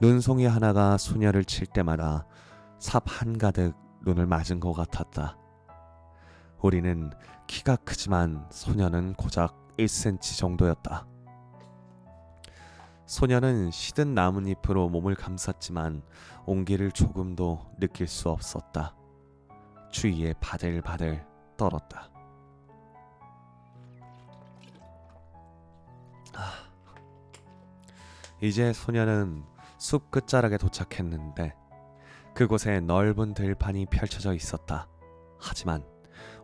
눈송이 하나가 소녀를 칠 때마다 삽 한가득 눈을 맞은 것 같았다. 우리는 키가 크지만 소녀는 고작 1cm 정도였다. 소녀는 시든 나뭇잎으로 몸을 감쌌지만 온기를 조금도 느낄 수 없었다. 주위에 바들바들 떨었다. 이제 소녀는 숲 끝자락에 도착했는데 그곳에 넓은 들판이 펼쳐져 있었다. 하지만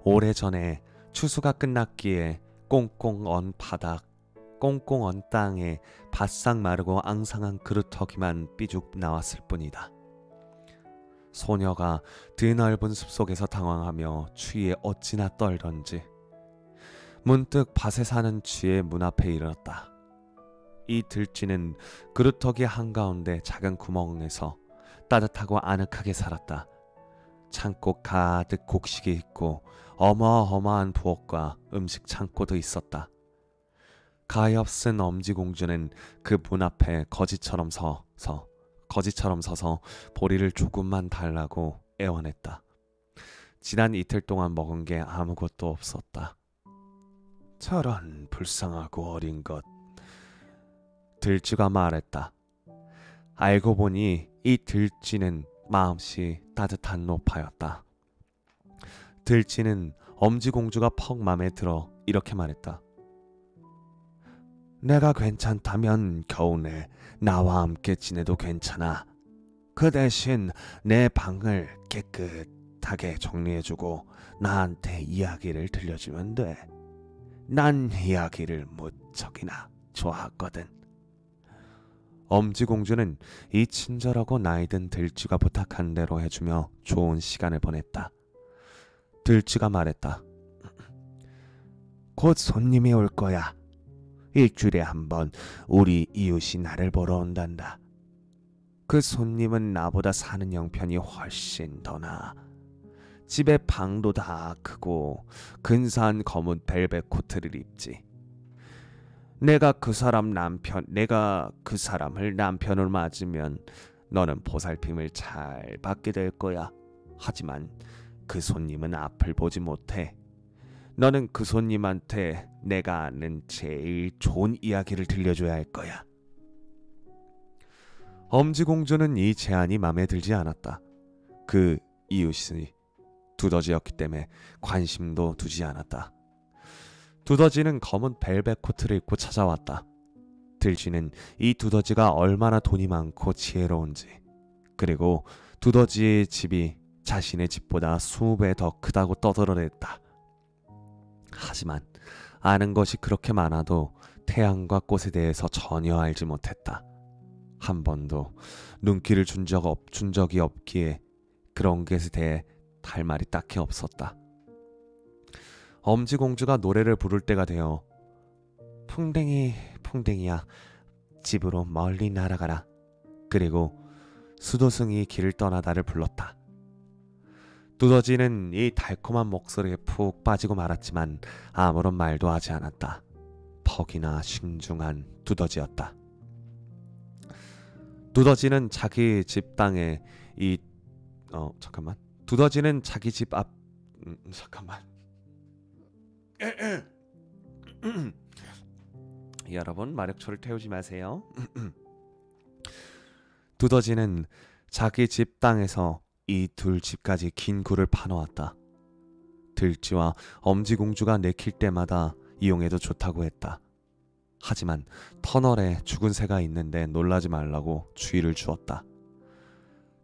오래전에 추수가 끝났기에 꽁꽁 언 땅에 바싹 마르고 앙상한 그루터기만 삐죽 나왔을 뿐이다. 소녀가 드넓은 숲속에서 당황하며 추위에 어찌나 떨던지 문득 밭에 사는 쥐의 문 앞에 이르렀다. 이 들쥐는 그루터기 한가운데 작은 구멍에서 따뜻하고 아늑하게 살았다. 창고 가득 곡식이 있고 어마어마한 부엌과 음식 창고도 있었다. 가엾은 엄지공주는 그 문 앞에 거지처럼 서서 보리를 조금만 달라고 애원했다. 지난 이틀 동안 먹은 게 아무것도 없었다. 저런 불쌍하고 어린 것. 들쥐가 말했다. 알고 보니 이 들쥐는 마음씨 따뜻한 노파였다. 들쥐는 엄지공주가 퍽 맘에 들어 이렇게 말했다. 내가 괜찮다면 겨우내 나와 함께 지내도 괜찮아. 그 대신 내 방을 깨끗하게 정리해주고 나한테 이야기를 들려주면 돼. 난 이야기를 무척이나 좋아하거든. 엄지공주는 이 친절하고 나이든 들쥐가 부탁한 대로 해주며 좋은 시간을 보냈다. 들쥐가 말했다. 곧 손님이 올 거야. 일주일에 한 번 우리 이웃이 나를 보러 온단다. 그 손님은 나보다 사는 형편이 훨씬 더 나아. 집에 방도 다 크고 근사한 검은 벨벳 코트를 입지. 내가 그 사람을 남편으로 맞으면 너는 보살핌을 잘 받게 될 거야. 하지만 그 손님은 앞을 보지 못해. 너는 그 손님한테 내가 아는 제일 좋은 이야기를 들려줘야 할 거야. 엄지공주는 이 제안이 마음에 들지 않았다. 그 이웃이 두더지였기 때문에 관심도 두지 않았다. 두더지는 검은 벨벳 코트를 입고 찾아왔다. 들쥐는 이 두더지가 얼마나 돈이 많고 지혜로운지, 그리고 두더지의 집이 자신의 집보다 20배 더 크다고 떠들어댔다. 하지만 아는 것이 그렇게 많아도 태양과 꽃에 대해서 전혀 알지 못했다. 한 번도 눈길을 준 적이 없기에 그런 것에 대해 할 말이 딱히 없었다. 엄지공주가 노래를 부를 때가 되어 풍뎅이야 집으로 멀리 날아가라. 그리고 수도승이 길을 떠나다를 불렀다. 두더지는 이 달콤한 목소리에 푹 빠지고 말았지만 아무런 말도 하지 않았다. 퍽이나 신중한 두더지였다. 두더지는 자기 집 땅에 두더지는 자기 집 앞 여러분 마력초를 태우지 마세요. 두더지는 자기 집 땅에서 이 둘 집까지 긴 굴을 파놓았다. 들쥐와 엄지공주가 내킬 때마다 이용해도 좋다고 했다. 하지만 터널에 죽은 새가 있는데 놀라지 말라고 주의를 주었다.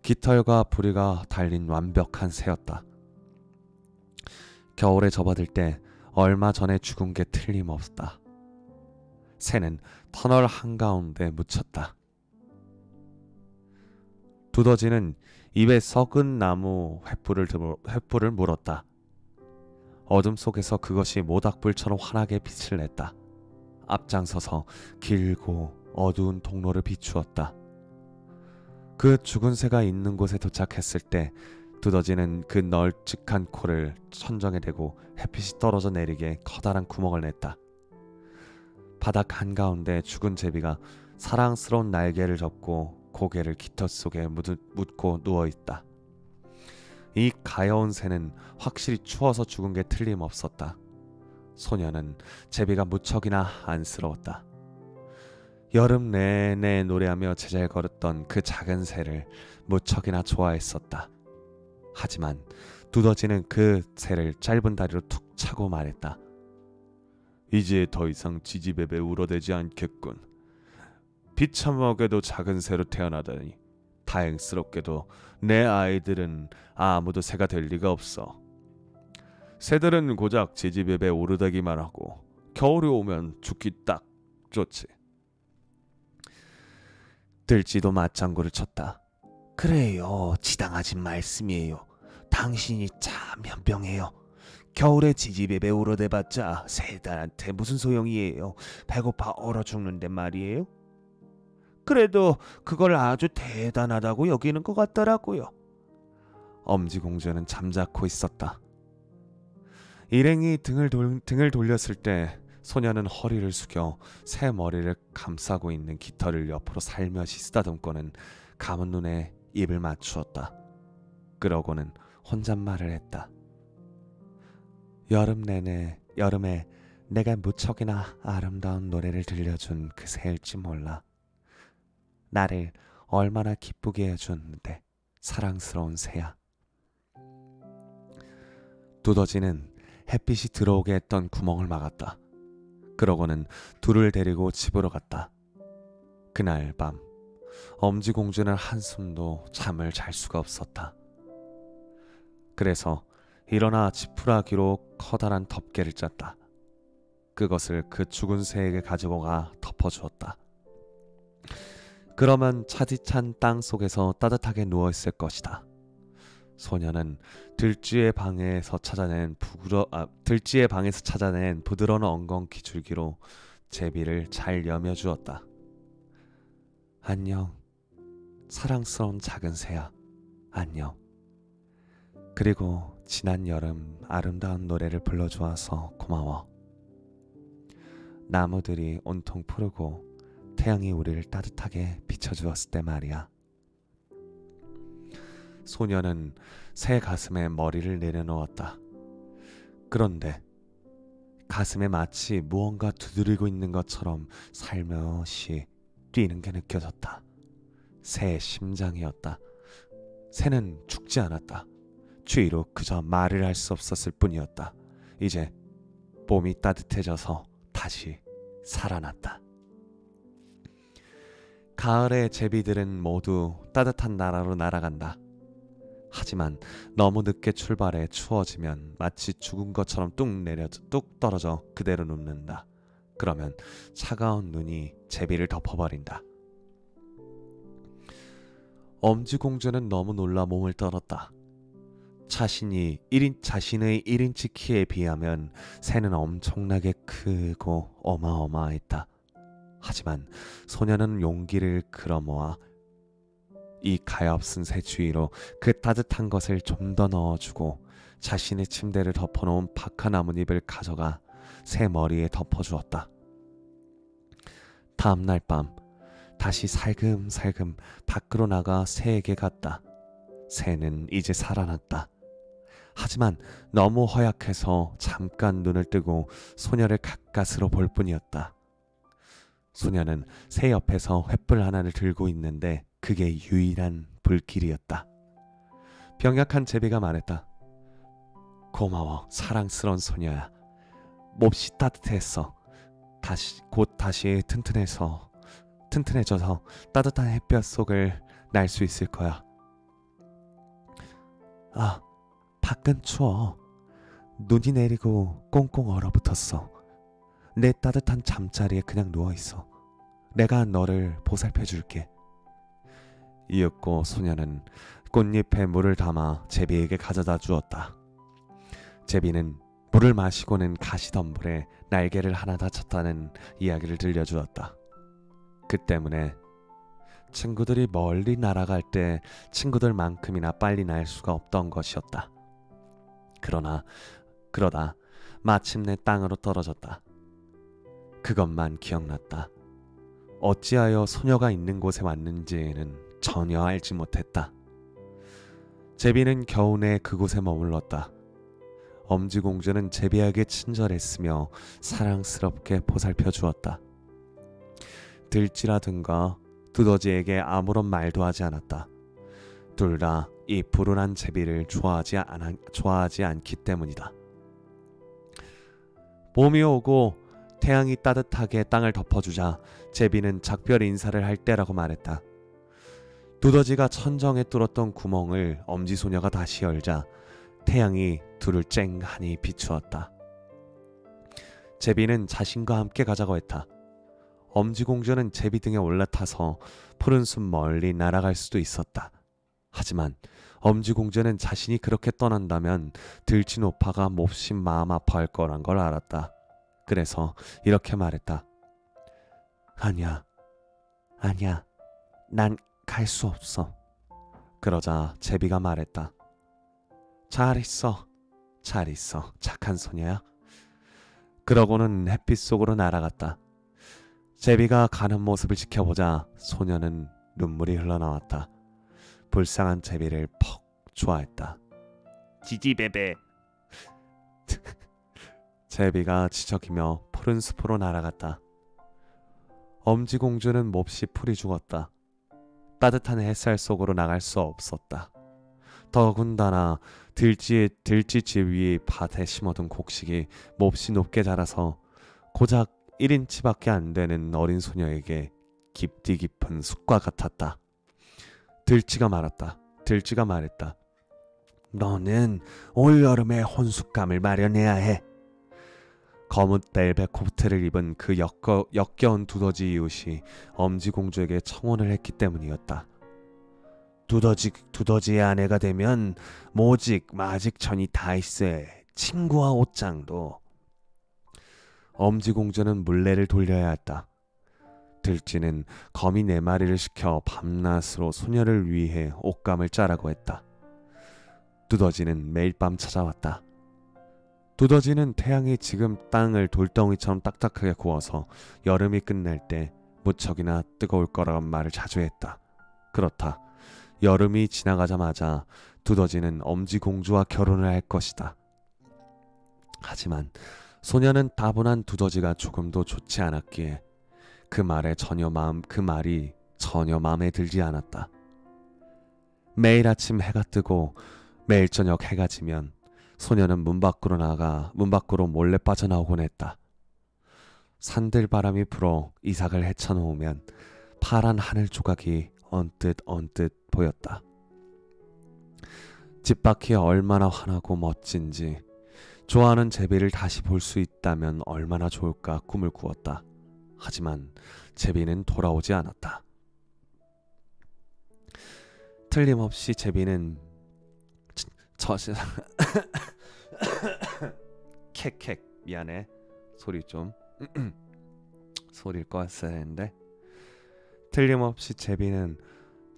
깃털과 부리가 달린 완벽한 새였다. 겨울에 접어들 때 얼마 전에 죽은 게 틀림없다. 새는 터널 한가운데 묻혔다. 두더지는 입에 썩은 나무 횃불을 물었다. 어둠 속에서 그것이 모닥불처럼 환하게 빛을 냈다. 앞장서서 길고 어두운 통로를 비추었다. 그 죽은 새가 있는 곳에 도착했을 때 두더지는 그 널찍한 코를 천정에 대고 햇빛이 떨어져 내리게 커다란 구멍을 냈다. 바닥 한가운데 죽은 제비가 사랑스러운 날개를 접고 고개를 깃털 속에 묻고 누워있다. 이 가여운 새는 확실히 추워서 죽은 게 틀림없었다. 소녀는 제비가 무척이나 안쓰러웠다. 여름 내내 노래하며 제잘 걸었던 그 작은 새를 무척이나 좋아했었다. 하지만 두더지는 그 새를 짧은 다리로 툭 차고 말했다. 이제 더 이상 지지배배 울어대지 않겠군. 비참하게도 작은 새로 태어나다니 다행스럽게도 내 아이들은 아무도 새가 될 리가 없어. 새들은 고작 지지배배 오르다기만 하고 겨울이 오면 죽기 딱 좋지. 들쥐도 맞장구를 쳤다. 그래요, 지당하신 말씀이에요. 당신이 참 현명해요. 겨울에 지지배배 울어대봤자 새들한테 무슨 소용이에요. 배고파 얼어 죽는데 말이에요. 그래도 그걸 아주 대단하다고 여기는 것 같더라고요. 엄지공주는 잠자코 있었다. 일행이 등을 돌렸을 때 소녀는 허리를 숙여 새 머리를 감싸고 있는 깃털을 옆으로 살며시 쓰다듬고는 감은 눈에 입을 맞추었다. 그러고는 혼잣말을 했다. 여름에 내가 무척이나 아름다운 노래를 들려준 그 새일지 몰라. 나를 얼마나 기쁘게 해줬는데 사랑스러운 새야. 두더지는 햇빛이 들어오게 했던 구멍을 막았다. 그러고는 둘을 데리고 집으로 갔다. 그날 밤 엄지공주는 한숨도 잠을 잘 수가 없었다. 그래서 일어나 지푸라기로 커다란 덮개를 짰다. 그것을 그 죽은 새에게 가지고 가 덮어주었다. 그러면 차디찬 땅 속에서 따뜻하게 누워있을 것이다. 소녀는 들쥐의 방에서 찾아낸 부드러운 엉겅퀴 줄기로 제비를 잘 여며주었다. 안녕, 사랑스러운 작은 새야, 안녕. 그리고 지난 여름 아름다운 노래를 불러주어서 고마워. 나무들이 온통 푸르고 태양이 우리를 따뜻하게 비춰주었을 때 말이야. 소녀는 새 가슴에 머리를 내려놓았다. 그런데 가슴에 마치 무언가 두드리고 있는 것처럼 살며시 뛰는 게 느껴졌다. 새의 심장이었다. 새는 죽지 않았다. 추위로 그저 말을 할 수 없었을 뿐이었다. 이제 몸이 따뜻해져서 다시 살아났다. 가을의 제비들은 모두 따뜻한 나라로 날아간다. 하지만 너무 늦게 출발해 추워지면 마치 죽은 것처럼 뚝 떨어져 그대로 눕는다. 그러면 차가운 눈이 제비를 덮어버린다. 엄지공주는 너무 놀라 몸을 떨었다. 자신의 1인치 키에 비하면 새는 엄청나게 크고 어마어마했다. 하지만 소녀는 용기를 끌어모아 이 가엾은 새 주위로 그 따뜻한 것을 좀 더 넣어주고 자신의 침대를 덮어놓은 박하 나뭇잎을 가져가 새 머리에 덮어주었다. 다음날 밤 다시 살금살금 밖으로 나가 새에게 갔다. 새는 이제 살아났다. 하지만 너무 허약해서 잠깐 눈을 뜨고 소녀를 가까스로 볼 뿐이었다. 소녀는 새 옆에서 횃불 하나를 들고 있는데 그게 유일한 불길이었다. 병약한 제비가 말했다. 고마워, 사랑스러운 소녀야. 몹시 따뜻했어. 곧 다시 튼튼해져서 따뜻한 햇볕 속을 날 수 있을 거야. 아, 밖은 추워. 눈이 내리고 꽁꽁 얼어붙었어. 내 따뜻한 잠자리에 그냥 누워있어. 내가 너를 보살펴줄게. 이윽고 소녀는 꽃잎에 물을 담아 제비에게 가져다 주었다. 제비는 물을 마시고는 가시덤불에 날개를 하나 다쳤다는 이야기를 들려주었다. 그 때문에 친구들이 멀리 날아갈 때 친구들만큼이나 빨리 날 수가 없던 것이었다. 그러다 마침내 땅으로 떨어졌다. 그것만 기억났다. 어찌하여 소녀가 있는 곳에 왔는지는 전혀 알지 못했다. 제비는 겨우내 그곳에 머물렀다. 엄지공주는 제비에게 친절했으며 사랑스럽게 보살펴 주었다. 들쥐라든가 두더지에게 아무런 말도 하지 않았다. 둘 다 이 불운한 제비를 좋아하지 않기 때문이다. 봄이 오고 태양이 따뜻하게 땅을 덮어주자 제비는 작별 인사를 할 때라고 말했다. 두더지가 천정에 뚫었던 구멍을 엄지소녀가 다시 열자 태양이 둘을 쨍하니 비추었다. 제비는 자신과 함께 가자고 했다. 엄지공주는 제비 등에 올라타서 푸른 숲 멀리 날아갈 수도 있었다. 하지만 엄지공주는 자신이 그렇게 떠난다면 들쥐노파가 몹시 마음 아파할 거란 걸 알았다. 그래서 이렇게 말했다. 아니야, 난 갈 수 없어. 그러자 제비가 말했다. 잘 있어, 착한 소녀야. 그러고는 햇빛 속으로 날아갔다. 제비가 가는 모습을 지켜보자 소녀는 눈물이 흘러나왔다. 불쌍한 제비를 퍽 좋아했다. 지지배배. 제비가 지저귀며 푸른 숲으로 날아갔다. 엄지공주는 몹시 풀이 죽었다. 따뜻한 햇살 속으로 나갈 수 없었다. 더군다나 들쥐집 위 밭에 심어둔 곡식이 몹시 높게 자라서 고작 1인치밖에 안 되는 어린 소녀에게 깊디 깊은 숲과 같았다. 들쥐가 말했다. 너는 올여름에 혼숙감을 마련해야 해. 검은 벨벳 코트를 입은 그 역겨운 두더지 이웃이 엄지공주에게 청혼을 했기 때문이었다. 두더지의 아내가 되면 모직 마직천이 다 있어야 친구와 옷장도. 엄지공주는 물레를 돌려야 했다. 들쥐는 거미 4마리를 시켜 밤낮으로 소녀를 위해 옷감을 짜라고 했다. 두더지는 매일 밤 찾아왔다. 두더지는 태양이 지금 땅을 돌덩이처럼 딱딱하게 구워서 여름이 끝날 때 무척이나 뜨거울 거라는 말을 자주 했다. 그렇다. 여름이 지나가자마자 두더지는 엄지공주와 결혼을 할 것이다. 하지만 소녀는 따분한 두더지가 조금도 좋지 않았기에 그 말이 전혀 마음에 들지 않았다. 매일 아침 해가 뜨고 매일 저녁 해가 지면 소녀는 문 밖으로 몰래 빠져나오곤 했다. 산들바람이 불어 이삭을 헤쳐놓으면 파란 하늘 조각이 언뜻 보였다. 집 밖이 얼마나 환하고 멋진지, 좋아하는 제비를 다시 볼 수 있다면 얼마나 좋을까 꿈을 꾸었다. 하지만 제비는 돌아오지 않았다. 틀림없이 제비는 캑캑 미안해. 소리를 꺼였어야 했는데. 틀림없이 제비는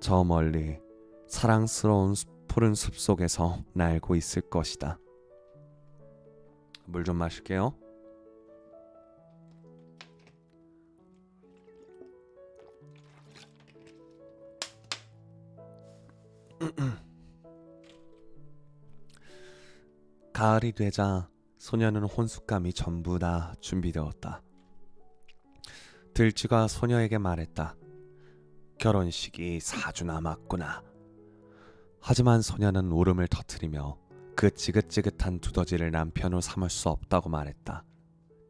저 멀리 사랑스러운 푸른 숲 속에서 날고 있을 것이다. 물 좀 마실게요. 가을이 되자 소녀는 혼숙감이 전부 다 준비되었다. 들쥐가 소녀에게 말했다. 결혼식이 4주 남았구나. 하지만 소녀는 울음을 터뜨리며 그 지긋지긋한 두더지를 남편으로 삼을 수 없다고 말했다.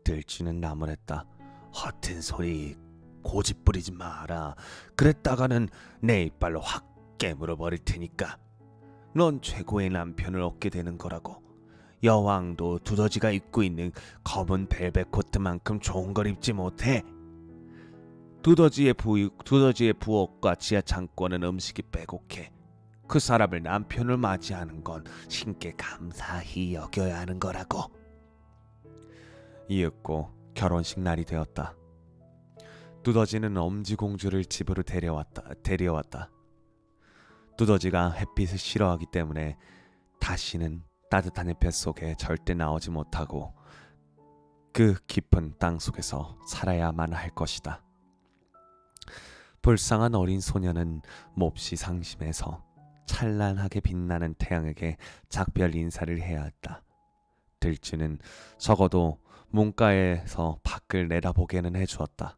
들쥐는 나무랬다. 허튼 소리 고집 부리지 마라. 그랬다가는 내 이빨로 확 깨물어 버릴 테니까. 넌 최고의 남편을 얻게 되는 거라고. 여왕도 두더지가 입고 있는 검은 벨벳 코트만큼 좋은 걸 입지 못해. 두더지의 부엌과 지하 창고는 음식이 빼곡해. 그 사람을 남편을 맞이하는 건 신께 감사히 여겨야 하는 거라고. 이윽고 결혼식 날이 되었다. 두더지는 엄지공주를 집으로 데려왔다. 두더지가 햇빛을 싫어하기 때문에 다시는 따뜻한 햇볕 속에 절대 나오지 못하고 그 깊은 땅 속에서 살아야만 할 것이다. 불쌍한 어린 소녀는 몹시 상심해서 찬란하게 빛나는 태양에게 작별 인사를 해야 했다. 들쥐는 적어도 문가에서 밖을 내다보게는 해주었다.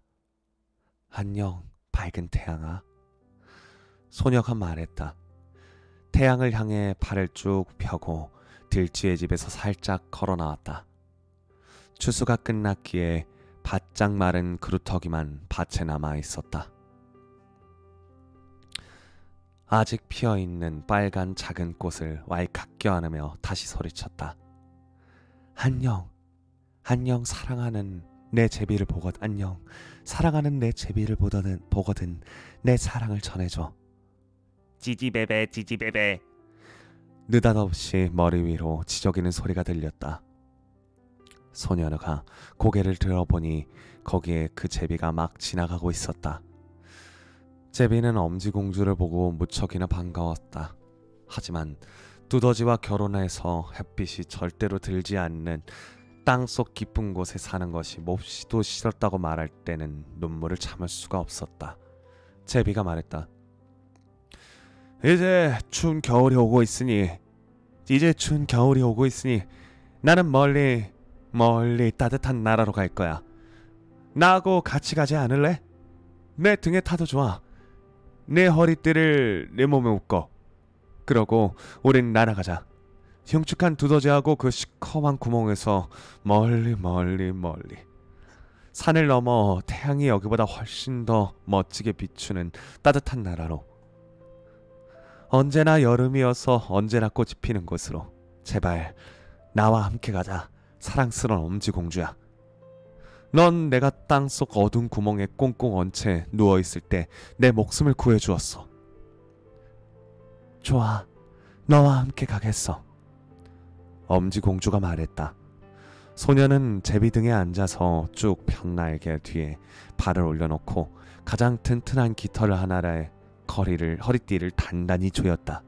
안녕, 밝은 태양아. 소녀가 말했다. 태양을 향해 발을 쭉 펴고 들쥐의 집에서 살짝 걸어 나왔다. 추수가 끝났기에 바짝 마른 그루터기만 밭에 남아 있었다. 아직 피어있는 빨간 작은 꽃을 왈칵 껴안으며 다시 소리쳤다. 안녕, 안녕 사랑하는 내 제비를 보거든. 안녕, 사랑하는 내 제비를 보거든 내 사랑을 전해줘. 지지배배 지지배배. 느닷없이 머리 위로 지저귀는 소리가 들렸다. 소녀가 고개를 들어보니 거기에 그 제비가 막 지나가고 있었다. 제비는 엄지공주를 보고 무척이나 반가웠다. 하지만 두더지와 결혼해서 햇빛이 절대로 들지 않는 땅속 깊은 곳에 사는 것이 몹시도 싫었다고 말할 때는 눈물을 참을 수가 없었다. 제비가 말했다. 이제 추운 겨울이 오고 있으니 나는 멀리 따뜻한 나라로 갈 거야. 나하고 같이 가지 않을래? 내 등에 타도 좋아. 내 허리띠를 내 몸에 묶어. 그러고 우린 날아가자. 흉측한 두더지하고 그 시커먼 구멍에서 멀리 산을 넘어 태양이 여기보다 훨씬 더 멋지게 비추는 따뜻한 나라로. 언제나 여름이어서 언제나 꽃이 피는 곳으로. 제발 나와 함께 가자. 사랑스러운 엄지공주야. 넌 내가 땅속 어두운 구멍에 꽁꽁 얹혀 누워있을 때 내 목숨을 구해주었어. 좋아, 너와 함께 가겠어. 엄지공주가 말했다. 소녀는 제비 등에 앉아서 쭉 편 날개 뒤에 발을 올려놓고 가장 튼튼한 깃털 하나에 허리띠를 단단히 조였다.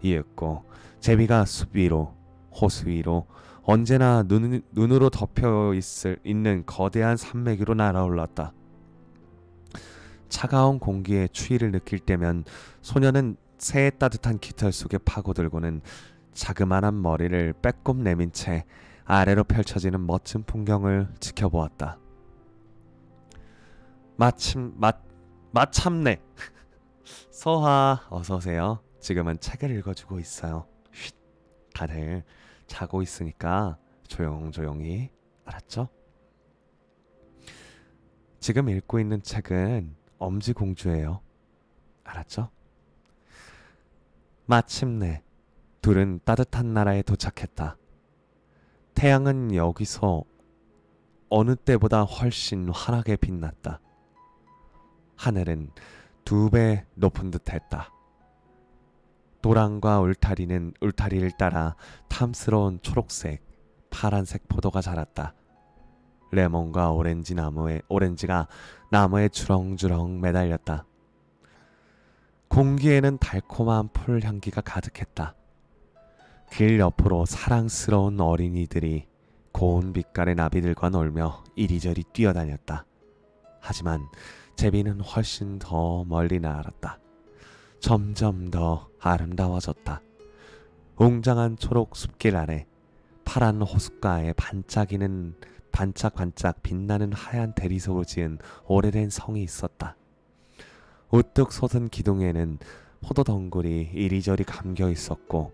이윽고 제비가 숲 위로 호수 위로 언제나 눈으로 덮여 있는 거대한 산맥 위로 날아올랐다. 차가운 공기의 추위를 느낄 때면 소녀는 새의 따뜻한 깃털 속에 파고들고는 자그마한 머리를 빼꼼 내민 채 아래로 펼쳐지는 멋진 풍경을 지켜보았다. 마참내 서하 어서 오세요. 지금은 책을 읽어주고 있어요. 쉿. 다들 자고 있으니까 조용조용히. 알았죠? 지금 읽고 있는 책은 엄지공주예요. 알았죠? 마침내 둘은 따뜻한 나라에 도착했다. 태양은 여기서 어느 때보다 훨씬 환하게 빛났다. 하늘은 2배 높은 듯했다. 도랑과 울타리를 따라 탐스러운 초록색, 파란색 포도가 자랐다. 레몬과 오렌지가 나무에 주렁주렁 매달렸다. 공기에는 달콤한 풀 향기가 가득했다. 길 옆으로 사랑스러운 어린이들이 고운 빛깔의 나비들과 놀며 이리저리 뛰어다녔다. 하지만 제비는 훨씬 더 멀리 나아갔다. 점점 더 아름다워졌다. 웅장한 초록 숲길 아래 파란 호숫가에 반짝반짝 빛나는 하얀 대리석으로 지은 오래된 성이 있었다. 우뚝 솟은 기둥에는 포도 덩굴이 이리저리 감겨 있었고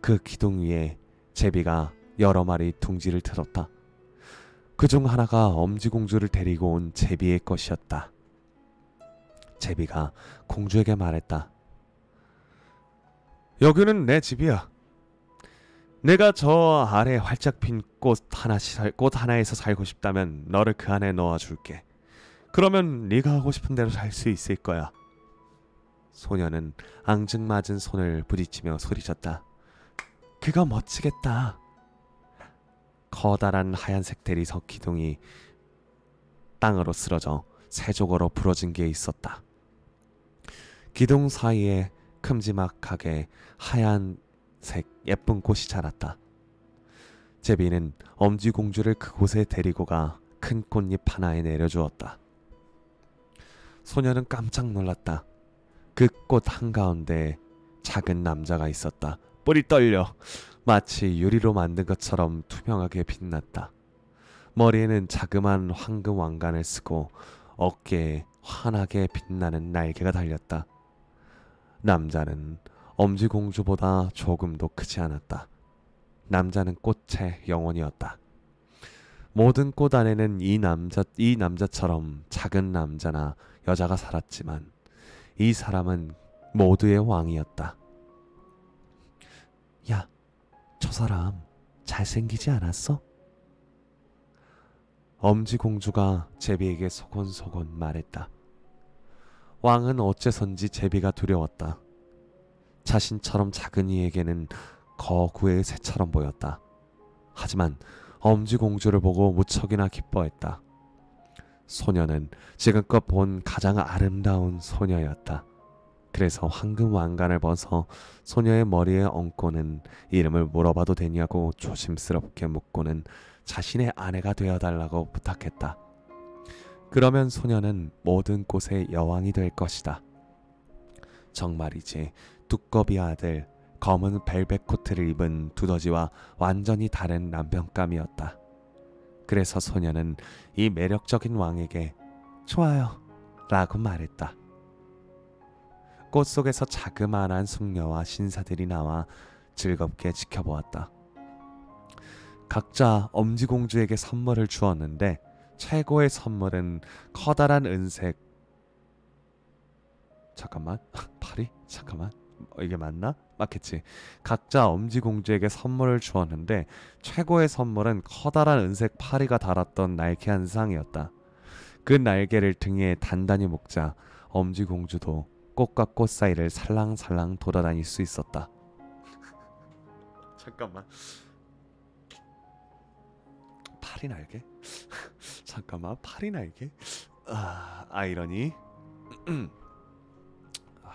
그 기둥 위에 제비가 여러 마리 둥지를 틀었다. 그중 하나가 엄지공주를 데리고 온 제비의 것이었다. 제비가 공주에게 말했다. 여기는 내 집이야. 내가 저 아래 활짝 핀 꽃 하나에서 살고 싶다면 너를 그 안에 넣어줄게. 그러면 네가 하고 싶은 대로 살 수 있을 거야. 소녀는 앙증맞은 손을 부딪히며 소리쳤다. 그거 멋지겠다. 커다란 하얀색 대리석 기둥이 땅으로 쓰러져 세조각으로 부러진 게 있었다. 기둥 사이에 큼지막하게 하얀색 예쁜 꽃이 자랐다. 제비는 엄지공주를 그곳에 데리고 가 큰 꽃잎 하나에 내려주었다. 소녀는 깜짝 놀랐다. 그 꽃 한가운데 작은 남자가 있었다. 뿔이 떨려 마치 유리로 만든 것처럼 투명하게 빛났다. 머리에는 자그마한 황금 왕관을 쓰고 어깨에 환하게 빛나는 날개가 달렸다. 남자는 엄지공주보다 조금도 크지 않았다. 남자는 꽃의 영혼이었다. 모든 꽃 안에는 이 남자처럼 작은 남자나 여자가 살았지만 이 사람은 모두의 왕이었다. 야, 저 사람 잘생기지 않았어? 엄지공주가 제비에게 소곤소곤 말했다. 왕은 어째선지 제비가 두려웠다. 자신처럼 작은 이에게는 거구의 새처럼 보였다. 하지만 엄지공주를 보고 무척이나 기뻐했다. 소녀는 지금껏 본 가장 아름다운 소녀였다. 그래서 황금 왕관을 벗어 소녀의 머리에 얹고는 이름을 물어봐도 되냐고 조심스럽게 묻고는 자신의 아내가 되어달라고 부탁했다. 그러면 소녀는 모든 곳의 여왕이 될 것이다. 정말이지 두꺼비 아들 검은 벨벳 코트를 입은 두더지와 완전히 다른 남편감이었다. 그래서 소녀는 이 매력적인 왕에게 좋아요 라고 말했다. 꽃 속에서 자그마한 숙녀와 신사들이 나와 즐겁게 지켜보았다. 각자 엄지공주에게 선물을 주었는데 최고의 선물은 커다란 은색 파리? 이게 맞나? 맞겠지. 각자 엄지공주에게 선물을 주었는데 최고의 선물은 커다란 은색 파리가 달았던 날개 한 쌍이었다. 그 날개를 등에 단단히 묶자 엄지공주도 꽃과 꽃 사이를 살랑살랑 돌아다닐 수 있었다. 잠깐만. 파리 날개? 잠깐만. 파리 날개? 아이러니.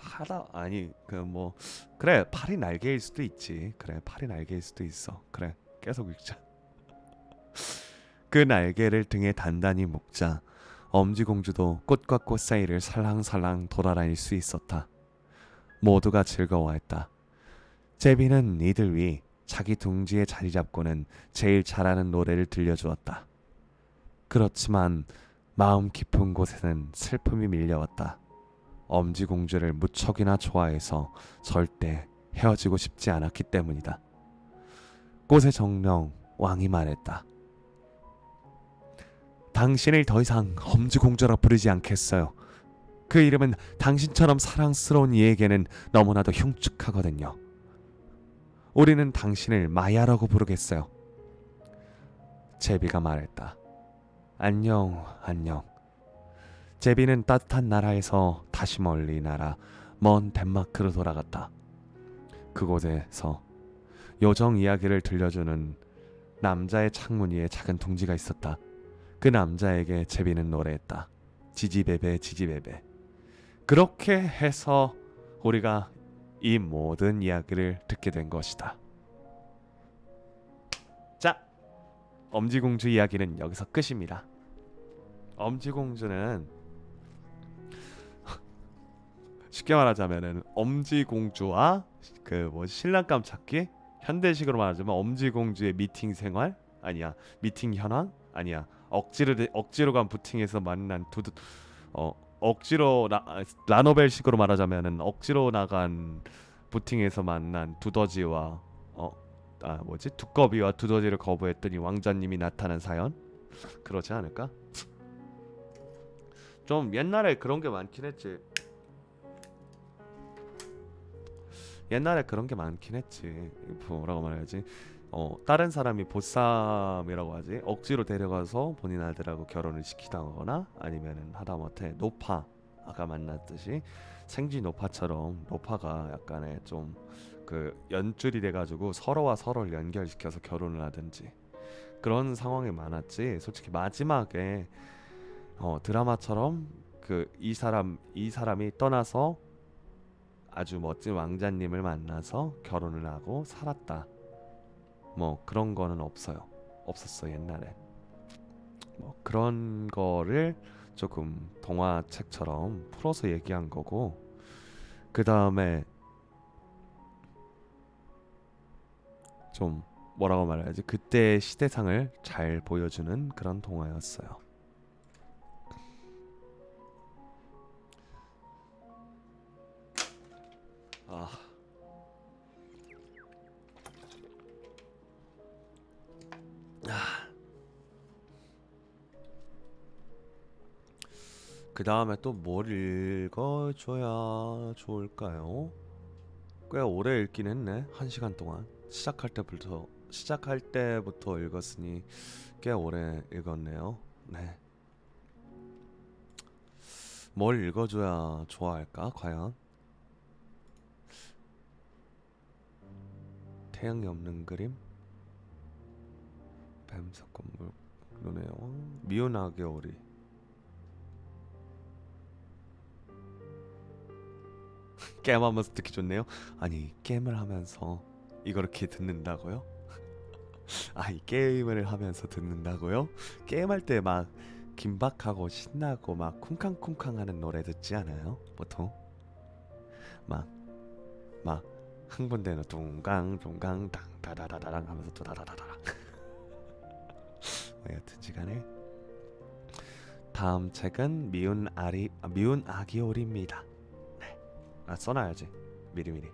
하다 아니 그 뭐 그래 팔이 날개일 수도 있지. 그래 팔이 날개일 수도 있어. 그래 계속 읽자. 그 날개를 등에 단단히 묶자 엄지공주도 꽃과 꽃 사이를 살랑살랑 돌아다닐 수 있었다. 모두가 즐거워했다. 제비는 이들 위 자기 둥지에 자리 잡고는 제일 잘하는 노래를 들려주었다. 그렇지만 마음 깊은 곳에는 슬픔이 밀려왔다. 엄지공주를 무척이나 좋아해서 절대 헤어지고 싶지 않았기 때문이다. 꽃의 정령 왕이 말했다. 당신을 더 이상 엄지공주라 부르지 않겠어요. 그 이름은 당신처럼 사랑스러운 이에게는 너무나도 흉측하거든요. 우리는 당신을 마야라고 부르겠어요. 제비가 말했다. 안녕, 안녕. 제비는 따뜻한 나라에서 다시 멀리 날아 먼 덴마크로 돌아갔다. 그곳에서 요정 이야기를 들려주는 남자의 창문 위에 작은 둥지가 있었다. 그 남자에게 제비는 노래했다. 지지배배 지지배배. 그렇게 해서 우리가 이 모든 이야기를 듣게 된 것이다. 자, 엄지공주 이야기는 여기서 끝입니다. 엄지공주는 쉽게 말하자면은 엄지공주와 그 뭐 신랑감 찾기, 현대식으로 말하자면 엄지공주의 미팅 생활 아니야, 미팅 현황 아니야, 억지로 간 부팅에서 만난 억지로 라노벨식으로 말하자면은 억지로 나간 부팅에서 만난 두더지와 두꺼비와 두더지를 거부했더니 왕자님이 나타난 사연? 그러지 않을까? 좀 옛날에 그런 게 많긴 했지. 옛날에 그런 게 많긴 했지. 뭐라고 말해야지? 다른 사람이 보쌈이라고 하지. 억지로 데려가서 본인 아들하고 결혼을 시키다거나 아니면은 하다못해 노파, 아까 만났듯이 생쥐 노파처럼 노파가 약간의 좀 그 연줄이 돼가지고 서로와 서로를 연결시켜서 결혼을 하든지 그런 상황이 많았지. 솔직히 마지막에 드라마처럼 그 이 사람이 떠나서 아주 멋진 왕자님을 만나서 결혼을 하고 살았다. 뭐 그런 거는 없었어 옛날에. 뭐 그런 거를 조금 동화책처럼 풀어서 얘기한 거고, 그 다음에 좀 뭐라고 말해야지, 그때의 시대상을 잘 보여주는 그런 동화였어요. 그 다음에 또 뭘 읽어줘야 좋을까요? 꽤 오래 읽긴 했네. 1시간 동안 시작할 때부터 읽었으니 꽤 오래 읽었네요. 네. 뭘 읽어줘야 좋아할까 과연? 태양이 없는 그림, 뱀사건물, 눈의 여왕, 미운 아기 오리. 게임하면서 듣기 좋네요. 아니 게임을 하면서 이렇게 듣는다고요? 이 게임을 하면서 듣는다고요? 게임할 때 막 긴박하고 신나고 막 쿵쾅쿵쾅하는 노래 듣지 않아요? 보통 막 흥분되는 둥강둥강 당다다다다랑 하면서 또다다다다랑. 여튼지 간에 다음 책은 미운 아기 오리입니다. 네. 써놔야지 미리미리.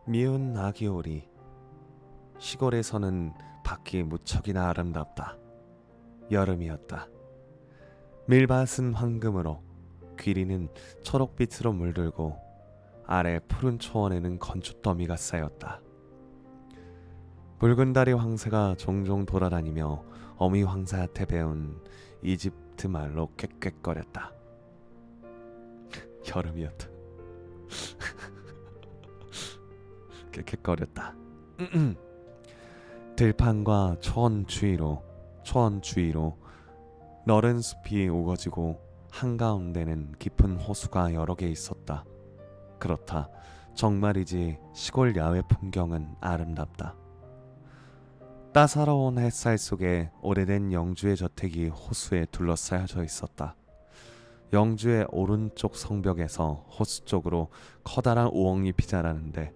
미운 아기 오리. 시골에서는 밖이 무척이나 아름답다. 여름이었다. 밀밭은 황금으로, 귀리는 초록빛으로 물들고 아래 푸른 초원에는 건초더미가 쌓였다. 붉은 다리 황새가 종종 돌아다니며 어미 황새한테 배운 이집트 말로 꽥꽥거렸다. 여름이었다. 꽥꽥거렸다. 들판과 초원 주위로 너른 숲이 우거지고 한가운데는 깊은 호수가 여러 개 있었다. 그렇다. 정말이지 시골 야외 풍경은 아름답다. 따사로운 햇살 속에 오래된 영주의 저택이 호수에 둘러싸여져 있었다. 영주의 오른쪽 성벽에서 호수 쪽으로 커다란 우엉잎이 자라는데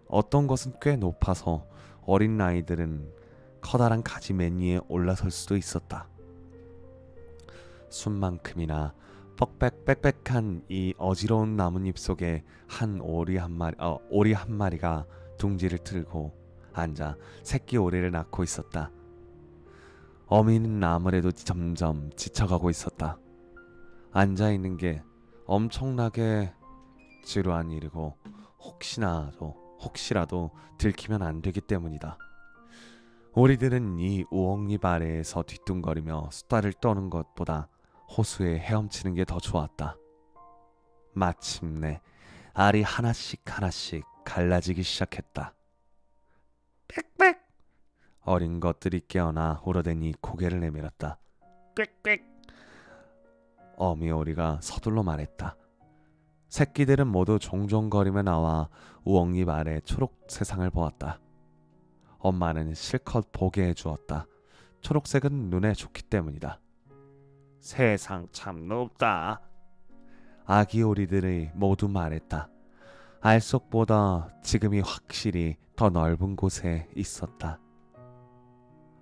어떤 것은 꽤 높아서 어린 아이들은 커다란 가지 맨 위에 올라설 수도 있었다. 순만큼이나 빽빽한 이 어지러운 나뭇잎 속에 오리 한 마리가 둥지를 틀고 앉아 새끼 오리를 낳고 있었다. 어미는 아무래도 점점 지쳐가고 있었다. 앉아있는 게 엄청나게 지루한 일이고 혹시라도 들키면 안 되기 때문이다. 오리들은 이 우엉잎 아래에서 뒤뚱거리며 수다를 떠는 것보다 호수에 헤엄치는 게 더 좋았다. 마침내 알이 하나씩 갈라지기 시작했다. 빽빽! 어린 것들이 깨어나 울어대니 고개를 내밀었다. 꽥꽥! 어미 오리가 서둘러 말했다. 새끼들은 모두 종종거리며 나와 우엉잎 아래 초록 세상을 보았다. 엄마는 실컷 보게 해주었다. 초록색은 눈에 좋기 때문이다. 세상 참 높다. 아기 오리들이 모두 말했다. 알속보다 지금이 확실히 더 넓은 곳에 있었다.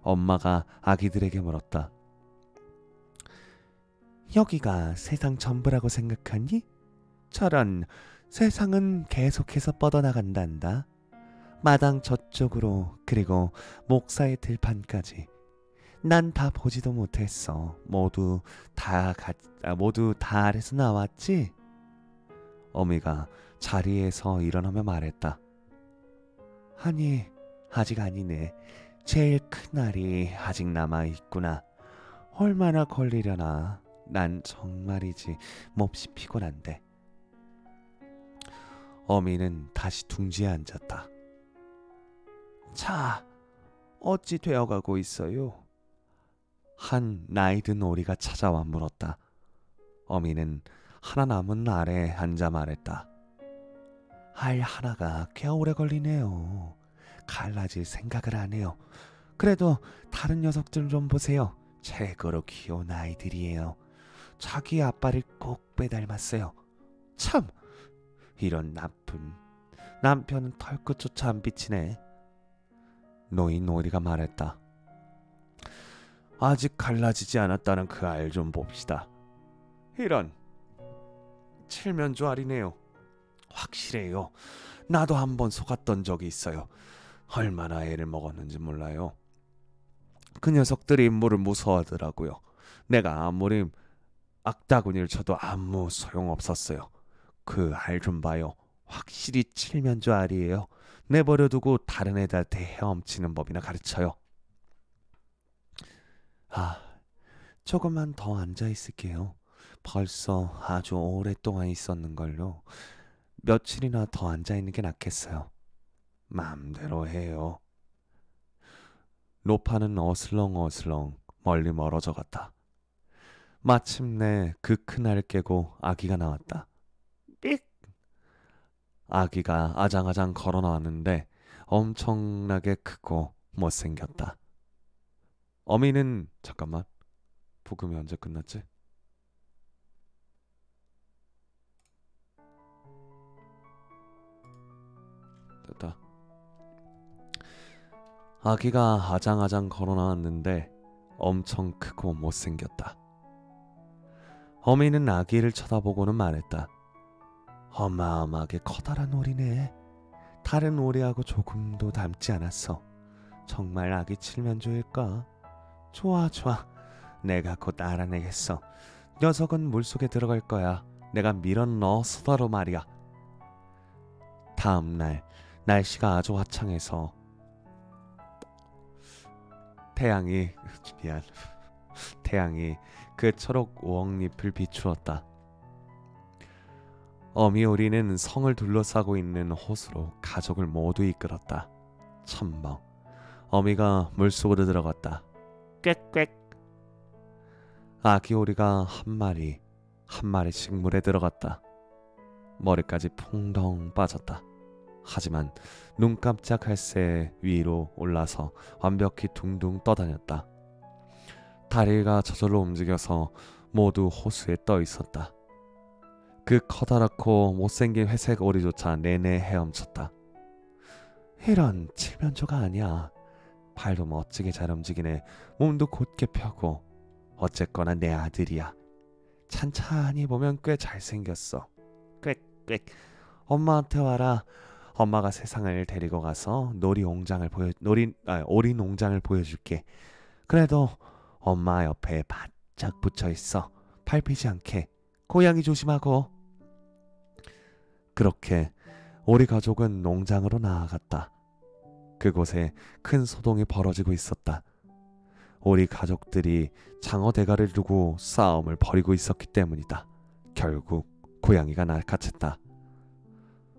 엄마가 아기들에게 물었다. 여기가 세상 전부라고 생각하니? 저런, 세상은 계속해서 뻗어나간단다. 마당 저쪽으로 그리고 목사의 들판까지. 난 다 보지도 못했어. 모두 다 아래서 나왔지? 어미가 자리에서 일어나며 말했다. 아니, 아직 아니네. 제일 큰 알이 아직 남아있구나. 얼마나 걸리려나. 난 정말이지 몹시 피곤한데. 어미는 다시 둥지에 앉았다. 자, 어찌 되어가고 있어요? 한 나이든 오리가 찾아와 물었다. 어미는 하나 남은 알에 앉아 말했다. 알 하나가 꽤 오래 걸리네요. 갈라질 생각을 안 해요. 그래도 다른 녀석들 좀 보세요. 최고로 귀여운 아이들이에요. 자기 아빠를 꼭 빼닮았어요. 참! 이런 나쁜 남편은 털끝조차 안 비치네. 노인 오리가 말했다. 아직 갈라지지 않았다는 그 알 좀 봅시다. 이런 칠면조 알이네요. 확실해요. 나도 한번 속았던 적이 있어요. 얼마나 애를 먹었는지 몰라요. 그 녀석들이 물을 무서워하더라고요. 내가 아무리 악다구니를 쳐도 아무 소용없었어요. 그 알 좀 봐요. 확실히 칠면조 알이에요. 내버려두고 다른 애들한테 헤엄치는 법이나 가르쳐요. 조금만 더 앉아 있을게요. 벌써 아주 오랫동안 있었는걸요. 며칠이나 더 앉아 있는 게 낫겠어요. 마음대로 해요. 노파는 어슬렁어슬렁 멀리 멀어져 갔다. 마침내 그 큰 알을 깨고 아기가 나왔다. 삑! 아기가 아장아장 걸어 나왔는데 엄청나게 크고 못생겼다. 어미는 잠깐만, 부금이 언제 끝났지? 됐다. 아기가 아장아장 걸어 나왔는데 엄청 크고 못생겼다. 어미는 아기를 쳐다보고는 말했다. 어마어마하게 커다란 오리네. 다른 오리하고 조금도 닮지 않았어. 정말 아기 칠면조일까? 좋아. 내가 곧 알아내겠어. 녀석은 물속에 들어갈 거야. 내가 밀어 넣어서다로 말이야. 다음 날 날씨가 아주 화창해서 태양이 미안. 태양이 그 초록 우엉잎을 비추었다. 어미오리는 성을 둘러싸고 있는 호수로 가족을 모두 이끌었다. 첨벙. 어미가 물속으로 들어갔다. 꽥꽥. 아기 오리가 한 마리씩 물에 들어갔다. 머리까지 풍덩 빠졌다. 하지만 눈 깜짝할 새 위로 올라서 완벽히 둥둥 떠다녔다. 다리가 저절로 움직여서 모두 호수에 떠 있었다. 그 커다랗고 못생긴 회색 오리조차 내내 헤엄쳤다. 이런 칠면조가 아니야. 발도 멋지게 잘 움직이네. 몸도 곧게 펴고. 어쨌거나 내 아들이야. 찬찬히 보면 꽤 잘생겼어. 꽥꽥. 엄마한테 와라. 엄마가 세상을 데리고 가서 오리 농장을 보여줄게. 그래도 엄마 옆에 바짝 붙어 있어. 밟히지 않게. 고양이 조심하고. 그렇게 오리 가족은 농장으로 나아갔다. 그곳에 큰 소동이 벌어지고 있었다. 오리 가족들이 장어 대가를 두고 싸움을 벌이고 있었기 때문이다. 결국 고양이가 날카쳤다.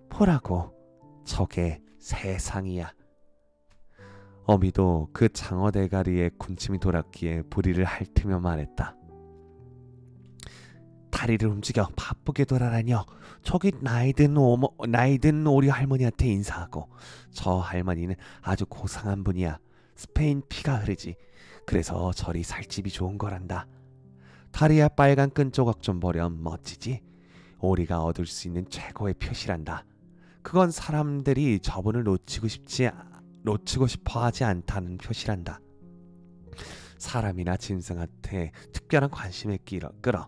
보라고, 저게 세상이야. 어미도 그 장어 대가리에 군침이 돌았기에 부리를 핥으며 말했다. 다리를 움직여 바쁘게 돌아다녀. 저기 나이든 오리 할머니한테 인사하고. 저 할머니는 아주 고상한 분이야. 스페인 피가 흐르지. 그래서 저리 살집이 좋은 거란다. 다리에 빨간 끈 조각 좀 보렴. 멋지지? 오리가 얻을 수 있는 최고의 표시란다. 그건 사람들이 저분을 놓치고 싶어 하지 않다는 표시란다. 사람이나 짐승한테 특별한 관심을 끌어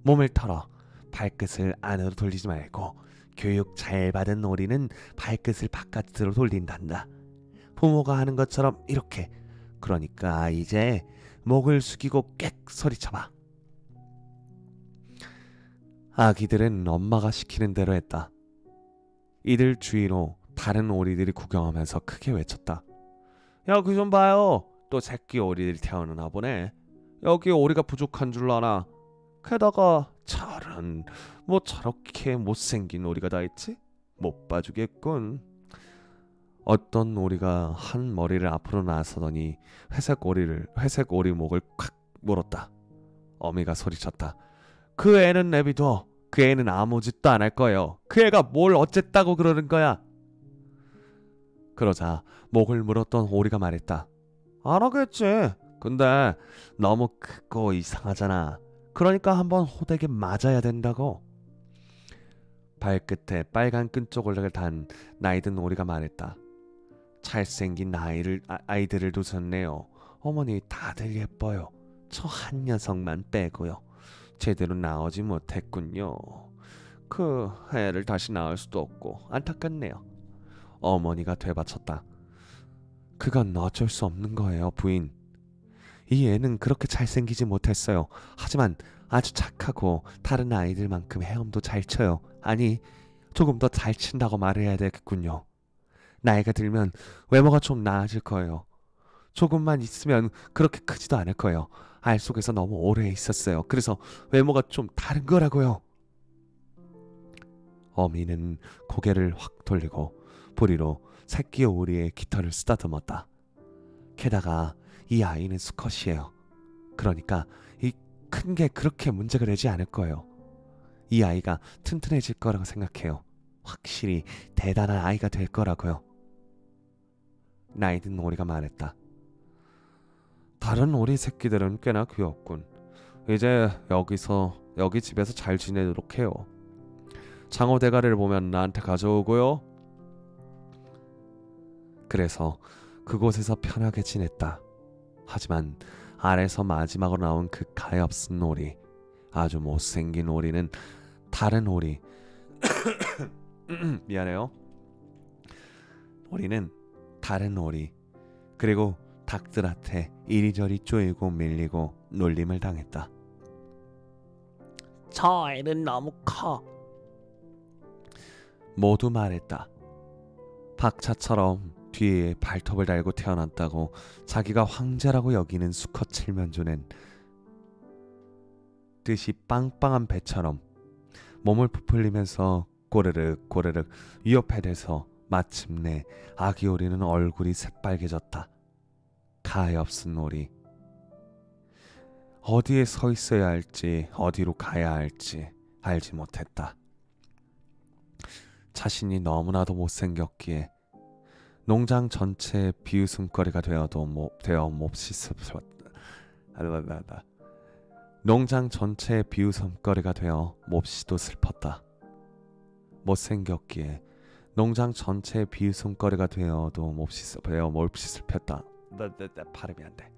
몸을 털어. 발끝을 안으로 돌리지 말고. 교육 잘 받은 오리는 발끝을 바깥으로 돌린단다. 부모가 하는 것처럼 이렇게. 그러니까 이제 목을 숙이고 꽥 소리쳐봐. 아기들은 엄마가 시키는 대로 했다. 이들 주위로 다른 오리들이 구경하면서 크게 외쳤다. 여기 좀 봐요. 또 새끼 오리들이 태어나나 보네. 여기 오리가 부족한 줄 아나. 게다가 저런 저렇게 못생긴 오리가 다 있지? 못 봐주겠군. 어떤 오리가 한 머리를 앞으로 나서더니 회색 오리 목을 콱 물었다. 어미가 소리쳤다. 그 애는 내비둬. 그 애는 아무 짓도 안 할 거예요. 그 애가 뭘 어쨌다고 그러는 거야. 그러자 목을 물었던 오리가 말했다. 안 하겠지. 근데 너무 크고 이상하잖아. 그러니까 한번 호되게 맞아야 된다고. 발끝에 빨간 끈적을 단 나이든 오리가 말했다. 잘생긴 아이들을 두셨네요. 어머니 다들 예뻐요. 저 한 녀석만 빼고요. 제대로 나오지 못했군요. 그 애를 다시 낳을 수도 없고 안타깝네요. 어머니가 되받쳤다. 그건 어쩔 수 없는 거예요, 부인. 이 애는 그렇게 잘생기지 못했어요. 하지만 아주 착하고 다른 아이들만큼 헤엄도 잘 쳐요. 아니, 조금 더 잘 친다고 말해야 되겠군요. 나이가 들면 외모가 좀 나아질 거예요. 조금만 있으면 그렇게 크지도 않을 거예요. 알 속에서 너무 오래 있었어요. 그래서 외모가 좀 다른 거라고요. 어미는 고개를 확 돌리고 부리로 새끼 오리의 깃털을 쓰다듬었다. 게다가 이 아이는 수컷이에요. 그러니까 이 큰 게 그렇게 문제가 되지 않을 거예요. 이 아이가 튼튼해질 거라고 생각해요. 확실히 대단한 아이가 될 거라고요. 나이든 오리가 말했다. 다른 오리 새끼들은 꽤나 귀엽군. 이제 여기 집에서 잘 지내도록 해요. 장어 대가리를 보면 나한테 가져오고요. 그래서 그곳에서 편하게 지냈다. 하지만 알에서 마지막으로 나온 그 가엾은 오리, 아주 못생긴 오리는 다른 오리 미안해요. 오리는 다른 오리 그리고 닭들한테 이리저리 쪼이고 밀리고 놀림을 당했다. 저 애는 너무 커. 모두 말했다. 박차처럼 뒤에 발톱을 달고 태어났다고 자기가 황제라고 여기는 수컷 칠면조는 뜻이 빵빵한 배처럼 몸을 부풀리면서 꼬르륵 꼬르륵 위협에 대서 마침내 아기 오리는 얼굴이 새빨개졌다. 가엾은 오리. 어디에 서 있어야 할지 어디로 가야 할지 알지 못했다. 자신이 너무나도 못생겼기에 농장 전체의 비웃음거리가 되어 몹시 슬펐다. 농장 전체의 비웃음거리가 되어 몹시도 슬펐다. 못생겼기에 농장 전체의 비웃음거리가 되어도 몹시 슬펐다. 발음이 안 돼.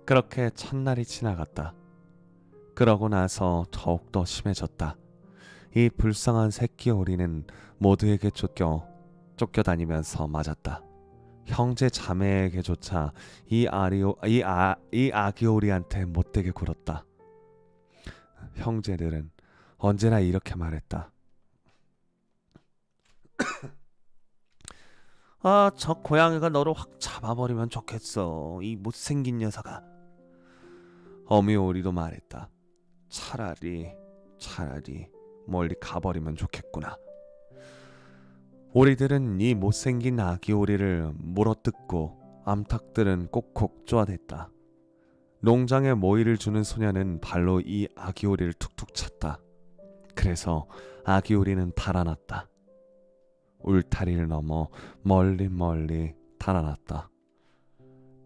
그렇게 첫날이 지나갔다. 그러고 나서 더욱더 심해졌다. 이 불쌍한 새끼 오리는 모두에게 쫓겨다니면서 맞았다. 형제 자매에게조차 이 아기 오리한테 못되게 굴었다. 형제들은 언제나 이렇게 말했다. 아, 저 고양이가 너를 확 잡아버리면 좋겠어. 이 못생긴 녀석아. 어미 오리도 말했다. 차라리 멀리 가버리면 좋겠구나. 오리들은 이 못생긴 아기 오리를 물어뜯고 암탉들은 꼭꼭 쪼아댔다. 농장에 모이를 주는 소녀는 발로 이 아기 오리를 툭툭 찼다. 그래서 아기 오리는 달아났다. 울타리를 넘어 멀리 달아났다.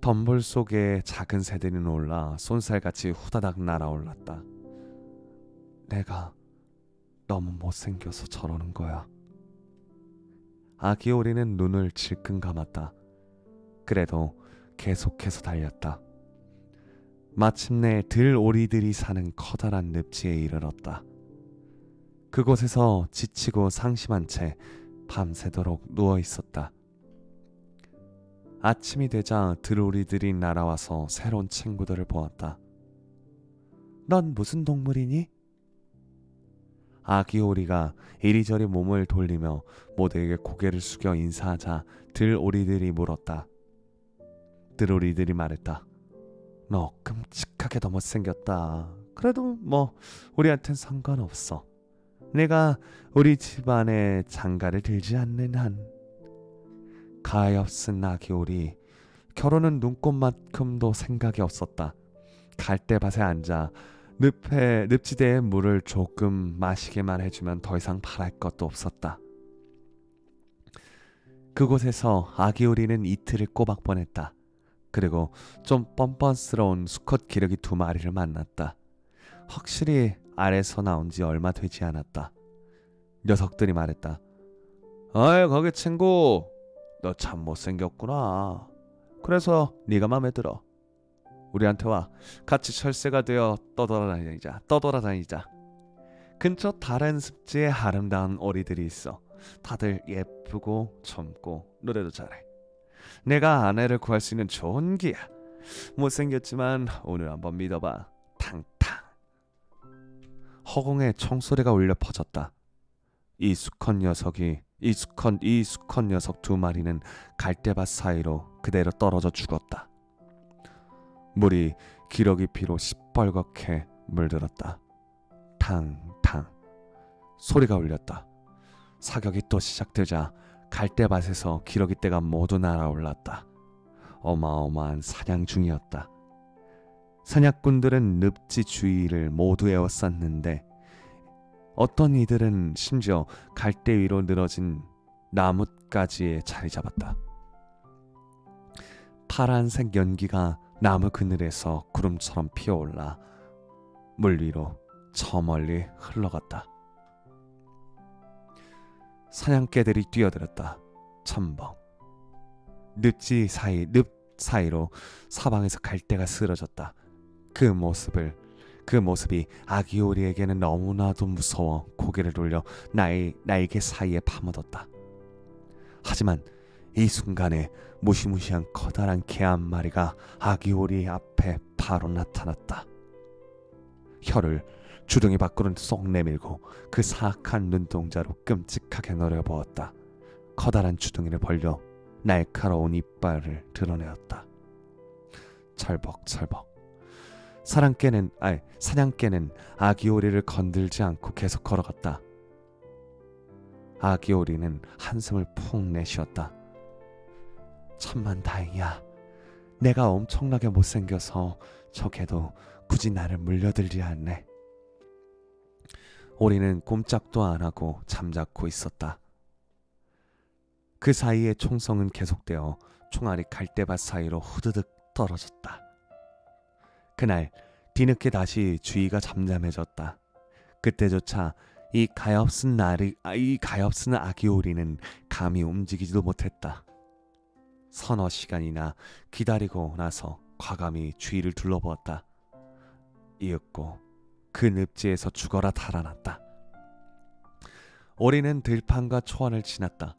덤불 속에 작은 새들이 놀라 쏜살같이 후다닥 날아올랐다. 내가 너무 못생겨서 저러는 거야. 아기 오리는 눈을 질끈 감았다. 그래도 계속해서 달렸다. 마침내 들오리들이 사는 커다란 늪지에 이르렀다. 그곳에서 지치고 상심한 채 밤새도록 누워 있었다. 아침이 되자 들오리들이 날아와서 새로운 친구들을 보았다. 넌 무슨 동물이니? 아기 오리가 이리저리 몸을 돌리며 모두에게 고개를 숙여 인사하자 들오리들이 물었다. 들오리들이 말했다. 너 끔찍하게 못생겼다. 그래도 뭐 우리한텐 상관없어. 내가 우리 집안에 장가를 들지 않는 한. 가엾은 아기 오리. 결혼은 눈꽃만큼도 생각이 없었다. 갈대밭에 앉아 늪지대의 물을 조금 마시게만 해주면 더 이상 바랄 것도 없었다. 그곳에서 아기 오리는 이틀을 꼬박 보냈다. 그리고 좀 뻔뻔스러운 수컷 기러기 2마리를 만났다. 확실히 알에서 나온 지 얼마 되지 않았다. 녀석들이 말했다. 어이, 거기 친구, 너 참 못생겼구나. 그래서 네가 맘에 들어. 우리한테 와. 같이 철새가 되어 떠돌아다니자. 근처 다른 습지에 아름다운 오리들이 있어. 다들 예쁘고 젊고 노래도 잘해. 내가 아내를 구할 수 있는 좋은 기야. 못생겼지만 오늘 한번 믿어봐. 탕탕. 허공에 총소리가 울려 퍼졌다. 이 수컷 녀석 2마리는 갈대밭 사이로 그대로 떨어져 죽었다. 물이 기러기 피로 시뻘겋게 물들었다. 탕탕 소리가 울렸다. 사격이 또 시작되자 갈대밭에서 기러기 떼가 모두 날아올랐다. 어마어마한 사냥 중이었다. 사냥꾼들은 늪지 주위를 모두 에워쌌는데 어떤 이들은 심지어 갈대 위로 늘어진 나뭇가지에 자리 잡았다. 파란색 연기가 나무 그늘에서 구름처럼 피어올라 물 위로 저 멀리 흘러갔다. 사냥개들이 뛰어들었다. 첨벙. 늪 사이로 사방에서 갈대가 쓰러졌다. 그 모습이 아기 오리에게는 너무나도 무서워 고개를 돌려 날개 사이에 파묻었다. 하지만 이 순간에 무시무시한 커다란 개 한 마리가 아기 오리 앞에 바로 나타났다. 혀를 주둥이 밖으로 쏙 내밀고 그 사악한 눈동자로 끔찍하게 노려보았다. 커다란 주둥이를 벌려 날카로운 이빨을 드러내었다. 철벅철벅. 사냥개는 아기 오리를 건들지 않고 계속 걸어갔다. 아기 오리는 한숨을 푹 내쉬었다. 천만다행이야. 내가 엄청나게 못생겨서 저 개도 굳이 나를 물려들지 않네. 오리는 꼼짝도 안 하고 잠자코 있었다. 그 사이에 총성은 계속되어 총알이 갈대밭 사이로 후드득 떨어졌다. 그날 뒤늦게 다시 주위가 잠잠해졌다. 그때조차 이 가엾은 아기 오리는 감히 움직이지도 못했다. 서너 시간이나 기다리고 나서 과감히 주위를 둘러보았다. 이윽고 그 늪지에서 죽어라 달아났다. 오리는 들판과 초원을 지났다.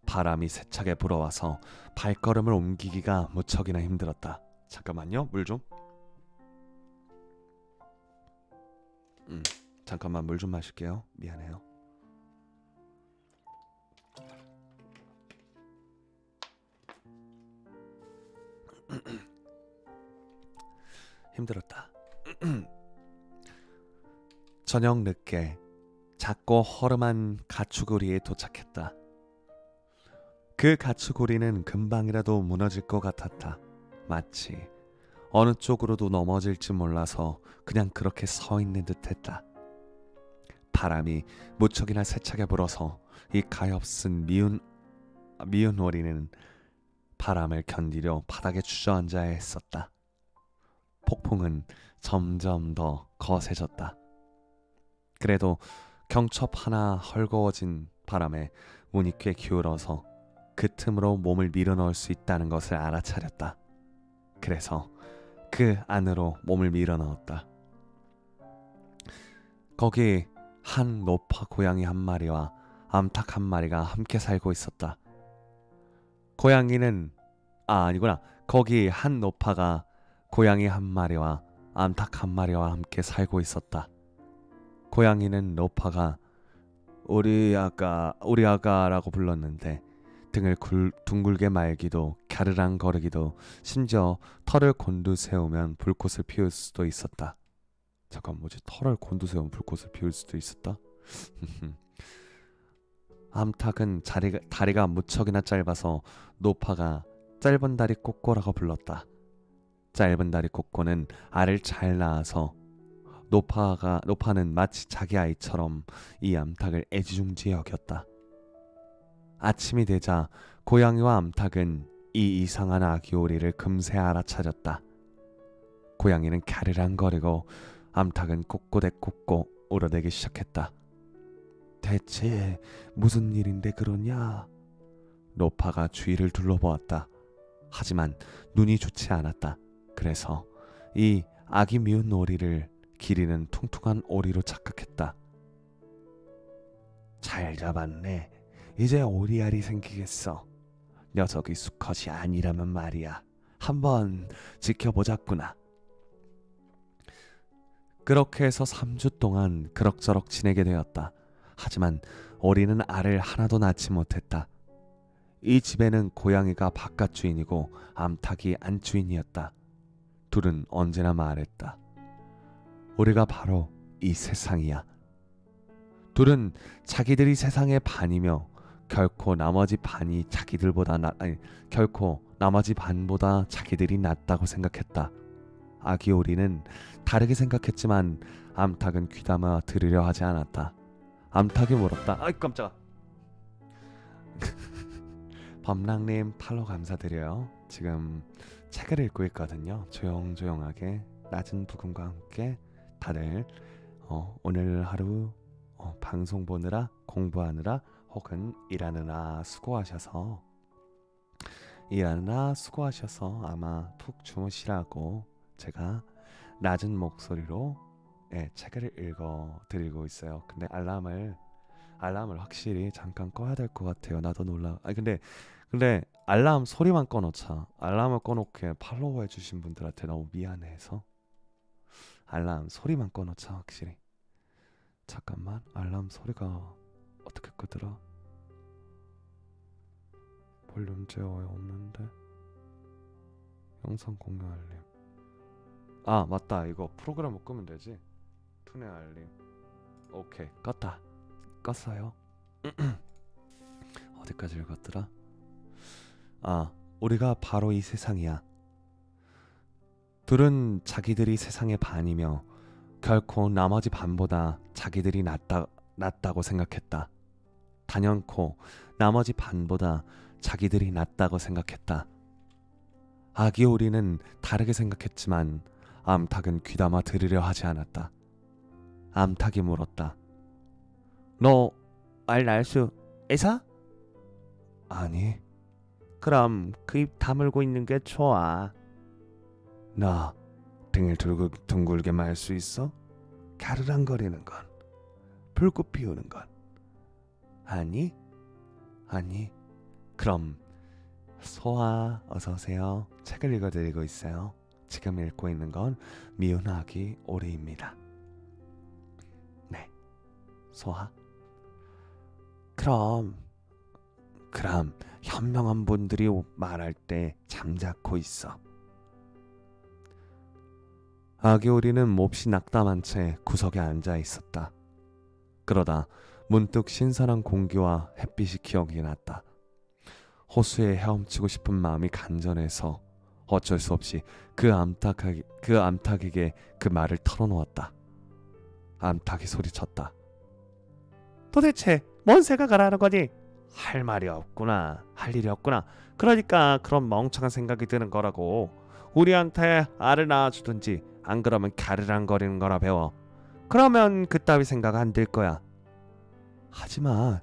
바람이 세차게 불어와서 발걸음을 옮기기가 무척이나 힘들었다. 잠깐만요, 물 좀. 잠깐만 물 좀 마실게요. 미안해요. 힘들었다. 저녁 늦게 작고 허름한 가축우리에 도착했다. 그 가축우리는 금방이라도 무너질 것 같았다. 마치 어느 쪽으로도 넘어질지 몰라서 그냥 그렇게 서 있는 듯했다. 바람이 무척이나 세차게 불어서 이 가엾은 미운 오리는 바람을 견디려 바닥에 주저앉아야 했었다. 폭풍은 점점 더 거세졌다. 그래도 경첩 하나 헐거워진 바람에 문이 꽤 기울어서 그 틈으로 몸을 밀어넣을 수 있다는 것을 알아차렸다. 그래서 그 안으로 몸을 밀어넣었다. 거기 한 노파 고양이 한 마리와 암탉 한 마리가 함께 살고 있었다. 거기 한 노파가 고양이 한 마리와 암탉 한 마리와 함께 살고 있었다. 고양이는 노파가 우리 아가라고 불렀는데 등을 둥글게 말기도 갸르랑 거리기도 심지어 털을 곤두세우면 불꽃을 피울 수도 있었다. 잠깐 뭐지? 털을 곤두세우면 불꽃을 피울 수도 있었다? 암탉은 다리가 무척이나 짧아서 노파가 짧은 다리 꼬꼬라고 불렀다. 짧은 다리 꼬꼬는 알을 잘 낳아서 노파는 마치 자기 아이처럼 이 암탉을 애지중지 여겼다. 아침이 되자 고양이와 암탉은 이 이상한 아기 오리를 금세 알아차렸다. 고양이는 갸르랑거리고 암탉은 꼬꼬대꼬꼬 울어대기 시작했다. 대체 무슨 일인데 그러냐? 노파가 주위를 둘러보았다. 하지만 눈이 좋지 않았다. 그래서 이 아기 미운 오리를 기리는 퉁퉁한 오리로 착각했다. 잘 잡았네. 이제 오리알이 생기겠어. 녀석이 수컷이 아니라면 말이야. 한번 지켜보자꾸나. 그렇게 해서 3주 동안 그럭저럭 지내게 되었다. 하지만 오리는 알을 하나도 낳지 못했다. 이 집에는 고양이가 바깥 주인이고 암탉이 안 주인이었다. 둘은 언제나 말했다. 우리가 바로 이 세상이야. 둘은 자기들이 세상의 반이며 결코 나머지 반보다 자기들이 낫다고 생각했다. 아기 오리는 다르게 생각했지만 암탉은 귀담아 들으려 하지 않았다. 암탉이 물었다. 아이 깜짝아. 범랑님 팔로우 감사드려요. 지금 책을 읽고 있거든요. 조용조용하게 낮은 부금과 함께 다들 오늘 하루 방송 보느라 공부하느라 혹은 일하느라 수고하셔서 아마 푹 주무시라고 제가 낮은 목소리로 책을 읽어드리고 있어요. 근데 알람을 확실히 잠깐 꺼야 될 것 같아요. 나도 놀라. 근데 알람 소리만 꺼놓자. 알람을 꺼놓게 팔로우 해주신 분들한테 너무 미안해서 알람 소리만 꺼놓자. 확실히. 잠깐만. 알람 소리가 어떻게 끄더라? 볼륨 제어에 없는데. 영상 공유 알림. 아 맞다, 이거 프로그램을 끄면 되지. 투네 알림. 오케이, 껐다. 껐어요. 어디까지 읽었더라? 아, 우리가 바로 이 세상이야. 둘은 자기들이 세상의 반이며 결코 나머지 반보다 자기들이 낫다고 생각했다. 단연코 나머지 반보다 자기들이 낫다고 생각했다. 아기 오리는 다르게 생각했지만 암탉은 귀담아 들으려 하지 않았다. 암탉이 물었다. 너 말 날 수 있어? 아니. 그럼 그 입 다물고 있는 게 좋아. 나 등을 둥글게 말 수 있어? 가르랑거리는 건, 불꽃 피우는 건. 아니? 아니. 그럼 소아 어서 오세요. 책을 읽어드리고 있어요. 지금 읽고 있는 건 미운 아기 오리입니다. 네, 소아. 그럼 현명한 분들이 말할 때 잠자코 있어. 아기 오리는 몹시 낙담한 채 구석에 앉아 있었다. 그러다 문득 신선한 공기와 햇빛이 기억이 났다. 호수에 헤엄치고 싶은 마음이 간절해서 어쩔 수 없이 그 암탉에게 그 말을 털어놓았다. 암탉이 소리쳤다. 도대체 뭔 생각을 하는 거니? 할 말이 없구나. 할 일이 없구나. 그러니까 그런 멍청한 생각이 드는 거라고. 우리한테 알을 낳아주든지 안 그러면 가르랑거리는 거나 배워. 그러면 그따위 생각 안 들 거야. 하지만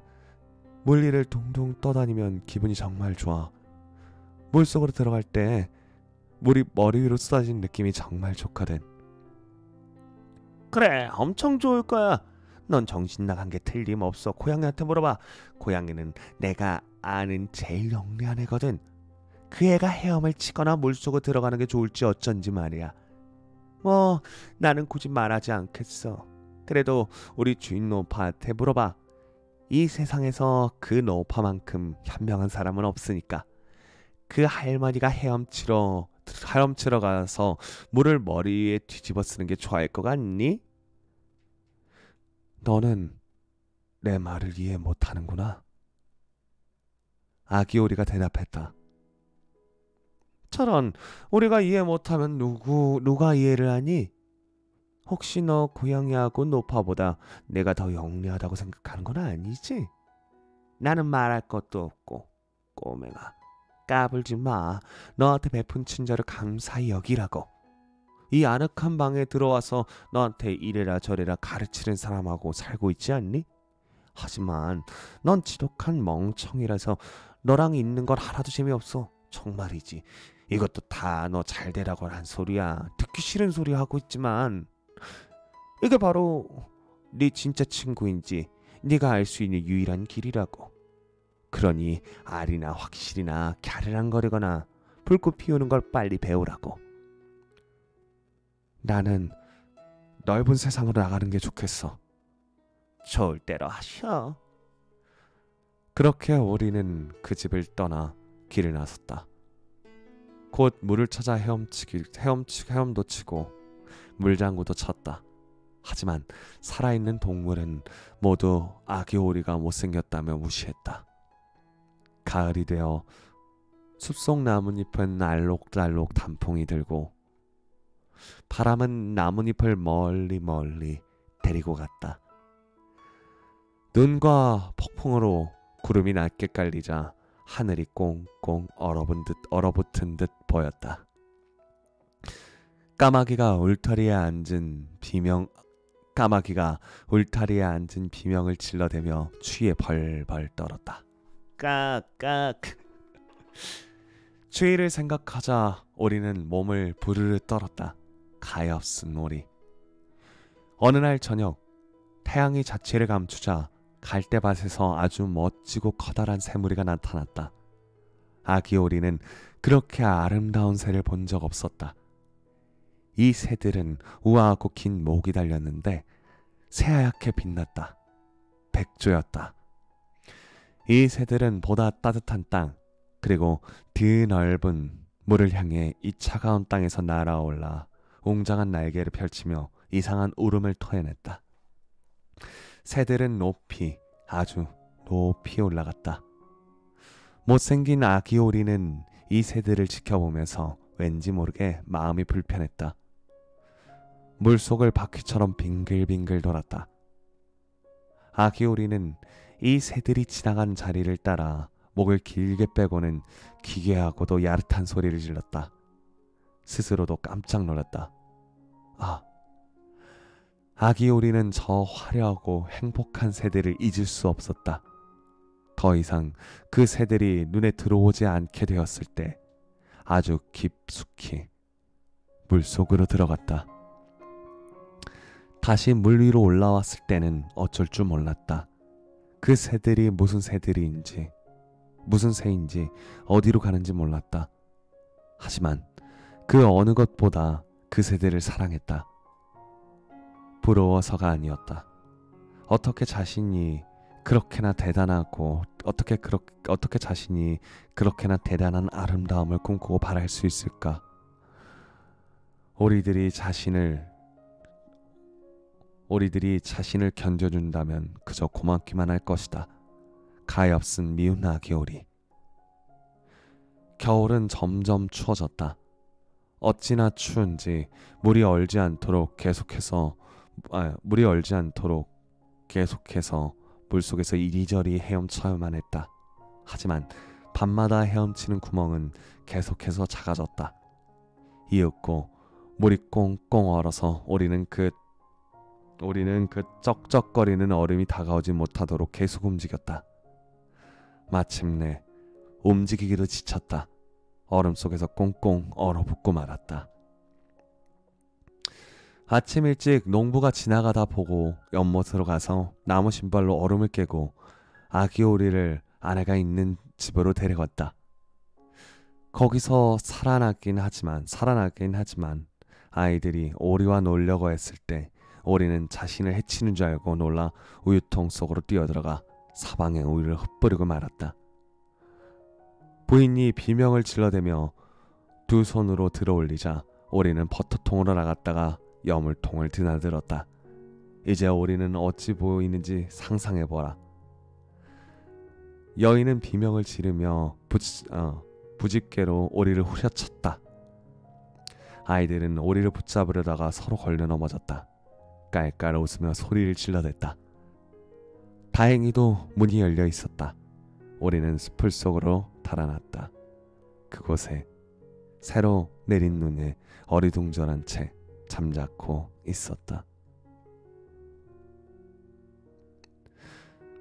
물리를 둥둥 떠다니면 기분이 정말 좋아. 물속으로 들어갈 때 물이 머리 위로 쏟아지는 느낌이 정말 좋거든. 그래, 엄청 좋을 거야. 넌 정신 나간 게 틀림없어. 고양이한테 물어봐. 고양이는 내가 아는 제일 영리한 애거든. 그 애가 헤엄을 치거나 물속으로 들어가는 게 좋을지 어쩐지 말이야. 뭐 나는 굳이 말하지 않겠어. 그래도 우리 주인 노파한테 물어봐. 이 세상에서 그 노파만큼 현명한 사람은 없으니까. 그 할머니가 헤엄치러 가서 물을 머리에 뒤집어 쓰는 게 좋아할 것 같니? 너는 내 말을 이해 못하는구나. 아기 오리가 대답했다. 저런, 우리가 이해 못하면 누가 이해를 하니? 혹시 너 고양이하고 노파보다 내가 더 영리하다고 생각하는 건 아니지? 나는 말할 것도 없고. 꼬맹아, 까불지 마. 너한테 베푼 친절을 감사히 여기라고. 이 아늑한 방에 들어와서 너한테 이래라 저래라 가르치는 사람하고 살고 있지 않니? 하지만 넌 지독한 멍청이라서 너랑 있는 건 하나도 재미없어. 정말이지. 이것도 다 너 잘되라고 한 소리야. 듣기 싫은 소리 하고 있지만 이게 바로 네 진짜 친구인지 네가 알 수 있는 유일한 길이라고. 그러니 알이나 확실이나 갸르랑거리거나 불꽃 피우는 걸 빨리 배우라고. 나는 넓은 세상으로 나가는 게 좋겠어. 좋을 대로 하셔. 그렇게 오리는 그 집을 떠나 길을 나섰다. 곧 물을 찾아 헤엄도 치고 물장구도 쳤다. 하지만 살아있는 동물은 모두 아기 오리가 못생겼다며 무시했다. 가을이 되어 숲속 나뭇잎은 알록달록 단풍이 들고 바람은 나뭇잎을 멀리 데리고 갔다. 눈과 폭풍으로 구름이 낮게 깔리자 하늘이 꽁꽁 얼어붙은 듯 보였다. 까마귀가 울타리에 앉은 비명을 질러대며 추위에 벌벌 떨었다. 깍깍. 추위를 생각하자 오리는 몸을 부르르 떨었다. 가엾은 오리. 어느 날 저녁 태양이 자취를 감추자 갈대밭에서 아주 멋지고 커다란 새무리가 나타났다. 아기 오리는 그렇게 아름다운 새를 본 적 없었다. 이 새들은 우아하고 긴 목이 달렸는데 새하얗게 빛났다. 백조였다. 이 새들은 보다 따뜻한 땅, 그리고 드넓은 물을 향해 이 차가운 땅에서 날아올라 웅장한 날개를 펼치며 이상한 울음을 토해냈다. 새들은 높이, 아주 높이 올라갔다. 못생긴 아기 오리는 이 새들을 지켜보면서 왠지 모르게 마음이 불편했다. 물속을 바퀴처럼 빙글빙글 돌았다. 아기 오리는 이 새들이 지나간 자리를 따라 목을 길게 빼고는 기괴하고도 야릇한 소리를 질렀다. 스스로도 깜짝 놀랐다. 아기 오리는 저 화려하고 행복한 새들을 잊을 수 없었다. 더 이상 그 새들이 눈에 들어오지 않게 되었을 때 아주 깊숙이 물속으로 들어갔다. 다시 물 위로 올라왔을 때는 어쩔 줄 몰랐다. 그 새들이 무슨 새들인지, 무슨 새인지, 어디로 가는지 몰랐다. 하지만 그 어느 것보다 그 새들을 사랑했다. 부러워서가 아니었다. 어떻게 자신이 그렇게나 대단하고 어떻게 자신이 그렇게나 대단한 아름다움을 꿈꾸고 바랄 수 있을까? 오리들이 자신을 견뎌준다면 그저 고맙기만 할 것이다. 가엾은 미운 아기 오리. 겨울은 점점 추워졌다. 어찌나 추운지 물이 얼지 않도록 계속해서 물속에서 이리저리 헤엄쳐야만 했다. 하지만 밤마다 헤엄치는 구멍은 계속해서 작아졌다. 이윽고 물이 꽁꽁 얼어서 우리는 그 쩍쩍거리는 얼음이 다가오지 못하도록 계속 움직였다. 마침내 움직이기도 지쳤다. 얼음 속에서 꽁꽁 얼어붙고 말았다. 아침 일찍 농부가 지나가다 보고 연못으로 가서 나무 신발로 얼음을 깨고 아기 오리를 아내가 있는 집으로 데려갔다. 거기서 살아나긴 하지만 아이들이 오리와 놀려고 했을 때 오리는 자신을 해치는 줄 알고 놀라 우유통 속으로 뛰어들어가 사방에 우유를 흩뿌리고 말았다. 부인이 비명을 질러대며 두 손으로 들어올리자 오리는 버터통으로 나갔다가 여물통을 드나들었다. 이제 오리는 어찌 보이는지 상상해보라. 여인은 비명을 지르며 부집개로 오리를 후려쳤다. 아이들은 오리를 붙잡으려다가 서로 걸려 넘어졌다. 깔깔 웃으며 소리를 질러댔다. 다행히도 문이 열려 있었다. 오리는 숲을 속으로 달아났다. 그곳에 새로 내린 눈에 어리둥절한 채 잠자코 있었다.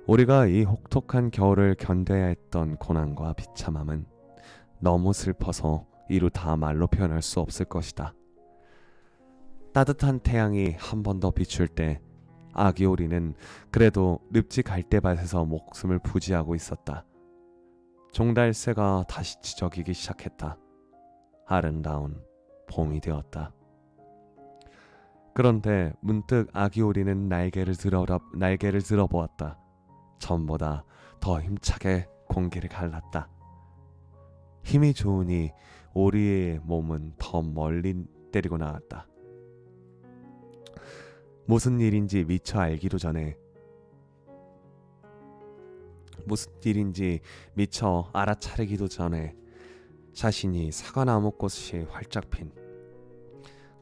우리가 이 혹독한 겨울을 견뎌야 했던 고난과 비참함은 너무 슬퍼서 이루 다 말로 표현할 수 없을 것이다. 따뜻한 태양이 한 번 더 비출 때 아기 오리는 그래도 늪지 갈대밭에서 목숨을 부지하고 있었다. 종달새가 다시 지저귀기 시작했다. 아름다운 봄이 되었다. 그런데 문득 아기 오리는 날개를 들어보았다. 전보다 더 힘차게 공기를 갈랐다. 힘이 좋으니 오리의 몸은 더 멀리 때리고 나갔다. 무슨 일인지 미처 알아차리기도 전에 자신이 사과나무 꽃이 활짝 핀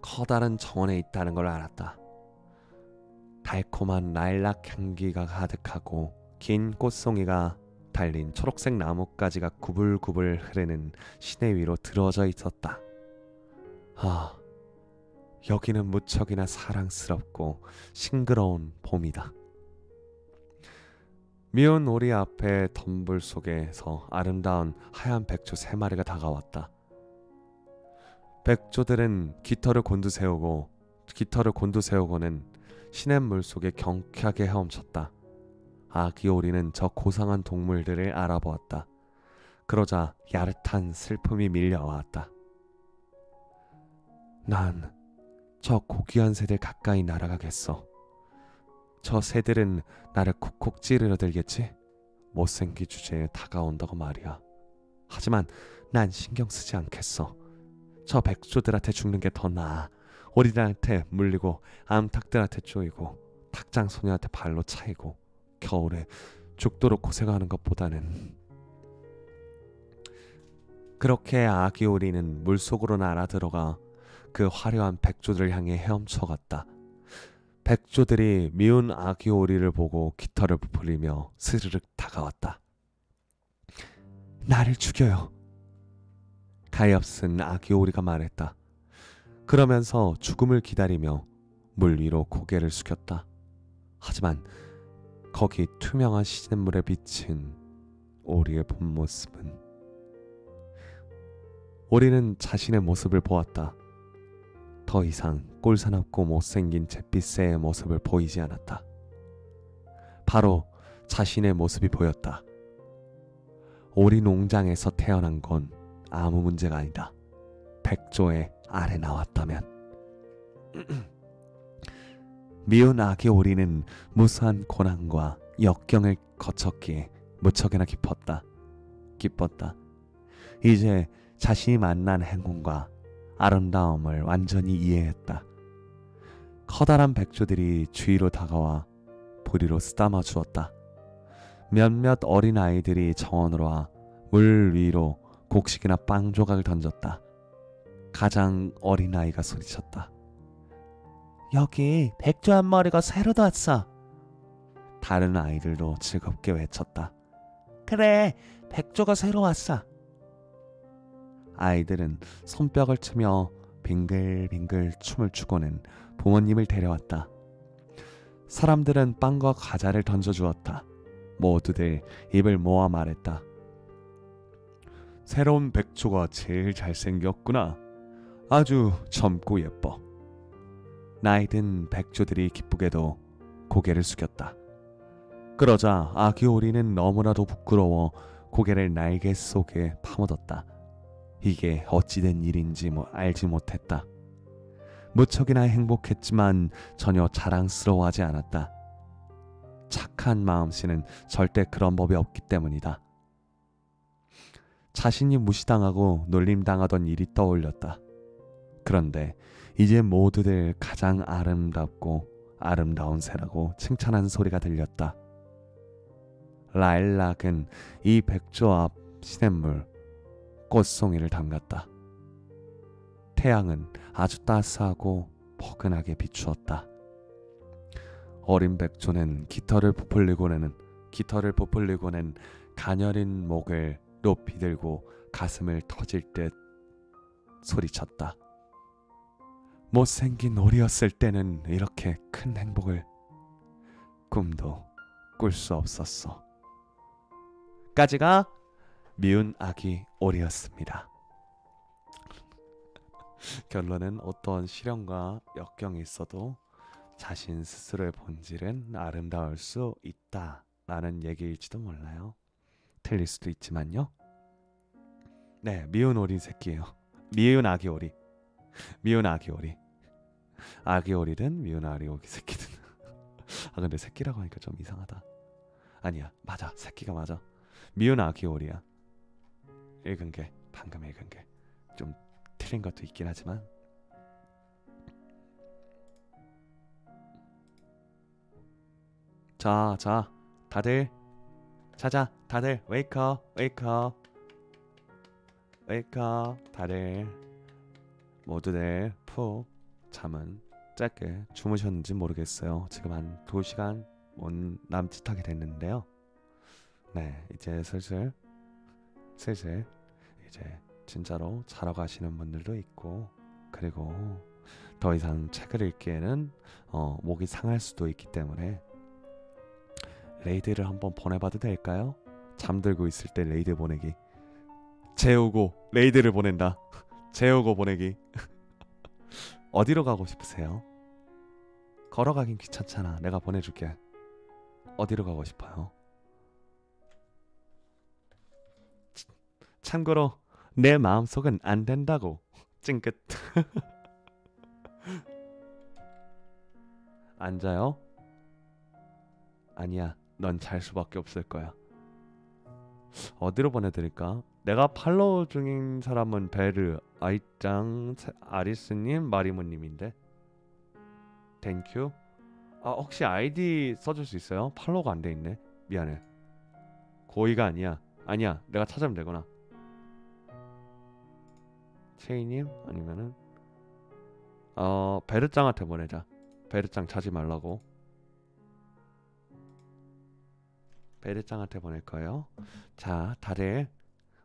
커다란 정원에 있다는 걸 알았다. 달콤한 라일락 향기가 가득하고 긴 꽃송이가 달린 초록색 나뭇가지가 구불구불 흐르는 시내 위로 들어져 있었다. 여기는 무척이나 사랑스럽고 싱그러운 봄이다. 미운 오리 앞에 덤불 속에서 아름다운 하얀 백조 3마리가 다가왔다. 백조들은 깃털을 곤두세우고는 시냇물 속에 경쾌하게 헤엄쳤다. 아기 오리는 저 고상한 동물들을 알아보았다. 그러자 야릇한 슬픔이 밀려왔다. 난 저 고귀한 새들 가까이 날아가겠어. 저 새들은 나를 콕콕 찌르려 들겠지? 못생긴 주제에 다가온다고 말이야. 하지만 난 신경 쓰지 않겠어. 저 백조들한테 죽는 게 더 나아. 오리들한테 물리고 암탉들한테 쪼이고 탁장 소녀한테 발로 차이고 겨울에 죽도록 고생하는 것보다는. 그렇게 아기 오리는 물속으로 날아 들어가 그 화려한 백조들을 향해 헤엄쳐갔다. 백조들이 미운 아기 오리를 보고 깃털을 부풀리며 스르륵 다가왔다. 나를 죽여요. 가엾은 아기 오리가 말했다. 그러면서 죽음을 기다리며 물 위로 고개를 숙였다. 하지만 거기 투명한 시냇물에 비친 오리의 본 모습은. 오리는 자신의 모습을 보았다. 더 이상 꼴사납고 못생긴 잿빛새의 모습을 보이지 않았다. 바로 자신의 모습이 보였다. 오리 농장에서 태어난 건 아무 문제가 아니다. 백조의 알에 나왔다면. 미운 아기 오리는 무수한 고난과 역경을 거쳤기에 무척이나 기뻤다. 이제 자신이 만난 행운과 아름다움을 완전히 이해했다. 커다란 백조들이 주위로 다가와 부리로 쓰다마 주었다. 몇몇 어린 아이들이 정원으로 와 물 위로 곡식이나 빵 조각을 던졌다. 가장 어린 아이가 소리쳤다. 여기 백조 한 마리가 새로 왔어. 다른 아이들도 즐겁게 외쳤다. 그래, 백조가 새로 왔어. 아이들은 손뼉을 치며 빙글빙글 춤을 추고는 부모님을 데려왔다. 사람들은 빵과 과자를 던져주었다. 모두들 입을 모아 말했다. 새로운 백조가 제일 잘생겼구나. 아주 젊고 예뻐. 나이든 백조들이 기쁘게도 고개를 숙였다. 그러자 아기 오리는 너무나도 부끄러워 고개를 날개 속에 파묻었다. 이게 어찌된 일인지 알지 못했다. 무척이나 행복했지만 전혀 자랑스러워하지 않았다. 착한 마음씨는 절대 그런 법이 없기 때문이다. 자신이 무시당하고 놀림당하던 일이 떠올렸다. 그런데 이제 모두들 가장 아름답고 아름다운 새라고 칭찬하는 소리가 들렸다. 라일락은 이 백조 앞 시냇물 꽃송이를 담갔다. 태양은 아주 따스하고 포근하게 비추었다. 어린 백조는 깃털을 부풀리고는 가녀린 목을 높이 들고 가슴을 터질 듯 소리쳤다. 못생긴 오리였을 때는 이렇게 큰 행복을 꿈도 꿀 수 없었어. 까지가 미운 아기 오리였습니다. 결론은 어떤 시련과 역경이 있어도 자신 스스로의 본질은 아름다울 수 있다라는 얘기일지도 몰라요. 틀릴 수도 있지만요. 네, 미운 오리 새끼예요. 미운 아기 오리. 미운 아기 오리. 아기 오리든 미운 아기 오리 새끼든. 아 근데 새끼라고 하니까 좀 이상하다. 아니야, 맞아, 새끼가 맞아. 미운 아기 오리야. 방금 읽은 게 좀 틀린 것도 있긴 하지만. 자, 다들 자자, 다들 웨이크업. 다들 모두들 푹 잠은 짧게 주무셨는지 모르겠어요. 지금 한 2시간 남짓하게 됐는데요. 네, 이제 슬슬 이제 진짜로 자러 가시는 분들도 있고, 그리고 더 이상 책을 읽기에는 목이 상할 수도 있기 때문에 레이드를 한번 보내봐도 될까요? 잠들고 있을 때 레이드 보내기. 재우고 레이드를 보낸다. 재우고 보내기. 어디로 가고 싶으세요? 걸어가긴 귀찮잖아. 내가 보내줄게. 어디로 가고 싶어요? 참고로 내 마음속은 안 된다고. 찡긋. 앉아요? 아니야, 넌 잘 수밖에 없을 거야. 어디로 보내드릴까? 내가 팔로우 중인 사람은 베르, 아이짱, 아리스님, 마리모님인데. 땡큐. 아 혹시 아이디 써줄 수 있어요? 팔로우가 안 돼 있네. 미안해. 고의가 아니야. 아니야. 내가 찾으면 되구나. 체이님 아니면은 베르짱한테 보내자. 베르짱 찾지 말라고. 베르짱한테 보낼 거예요. 자, 다들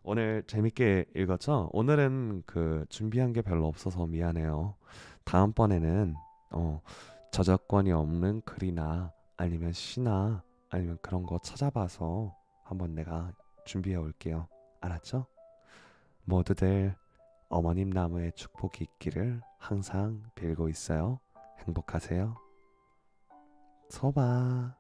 오늘 재밌게 읽었죠? 오늘은 그 준비한 게 별로 없어서 미안해요. 다음번에는 저작권이 없는 글이나 아니면 시나 아니면 그런 거 찾아봐서 한번 내가 준비해 올게요. 알았죠? 모두들 어머님 나무의 축복이 있기를 항상 빌고 있어요. 행복하세요. 소바.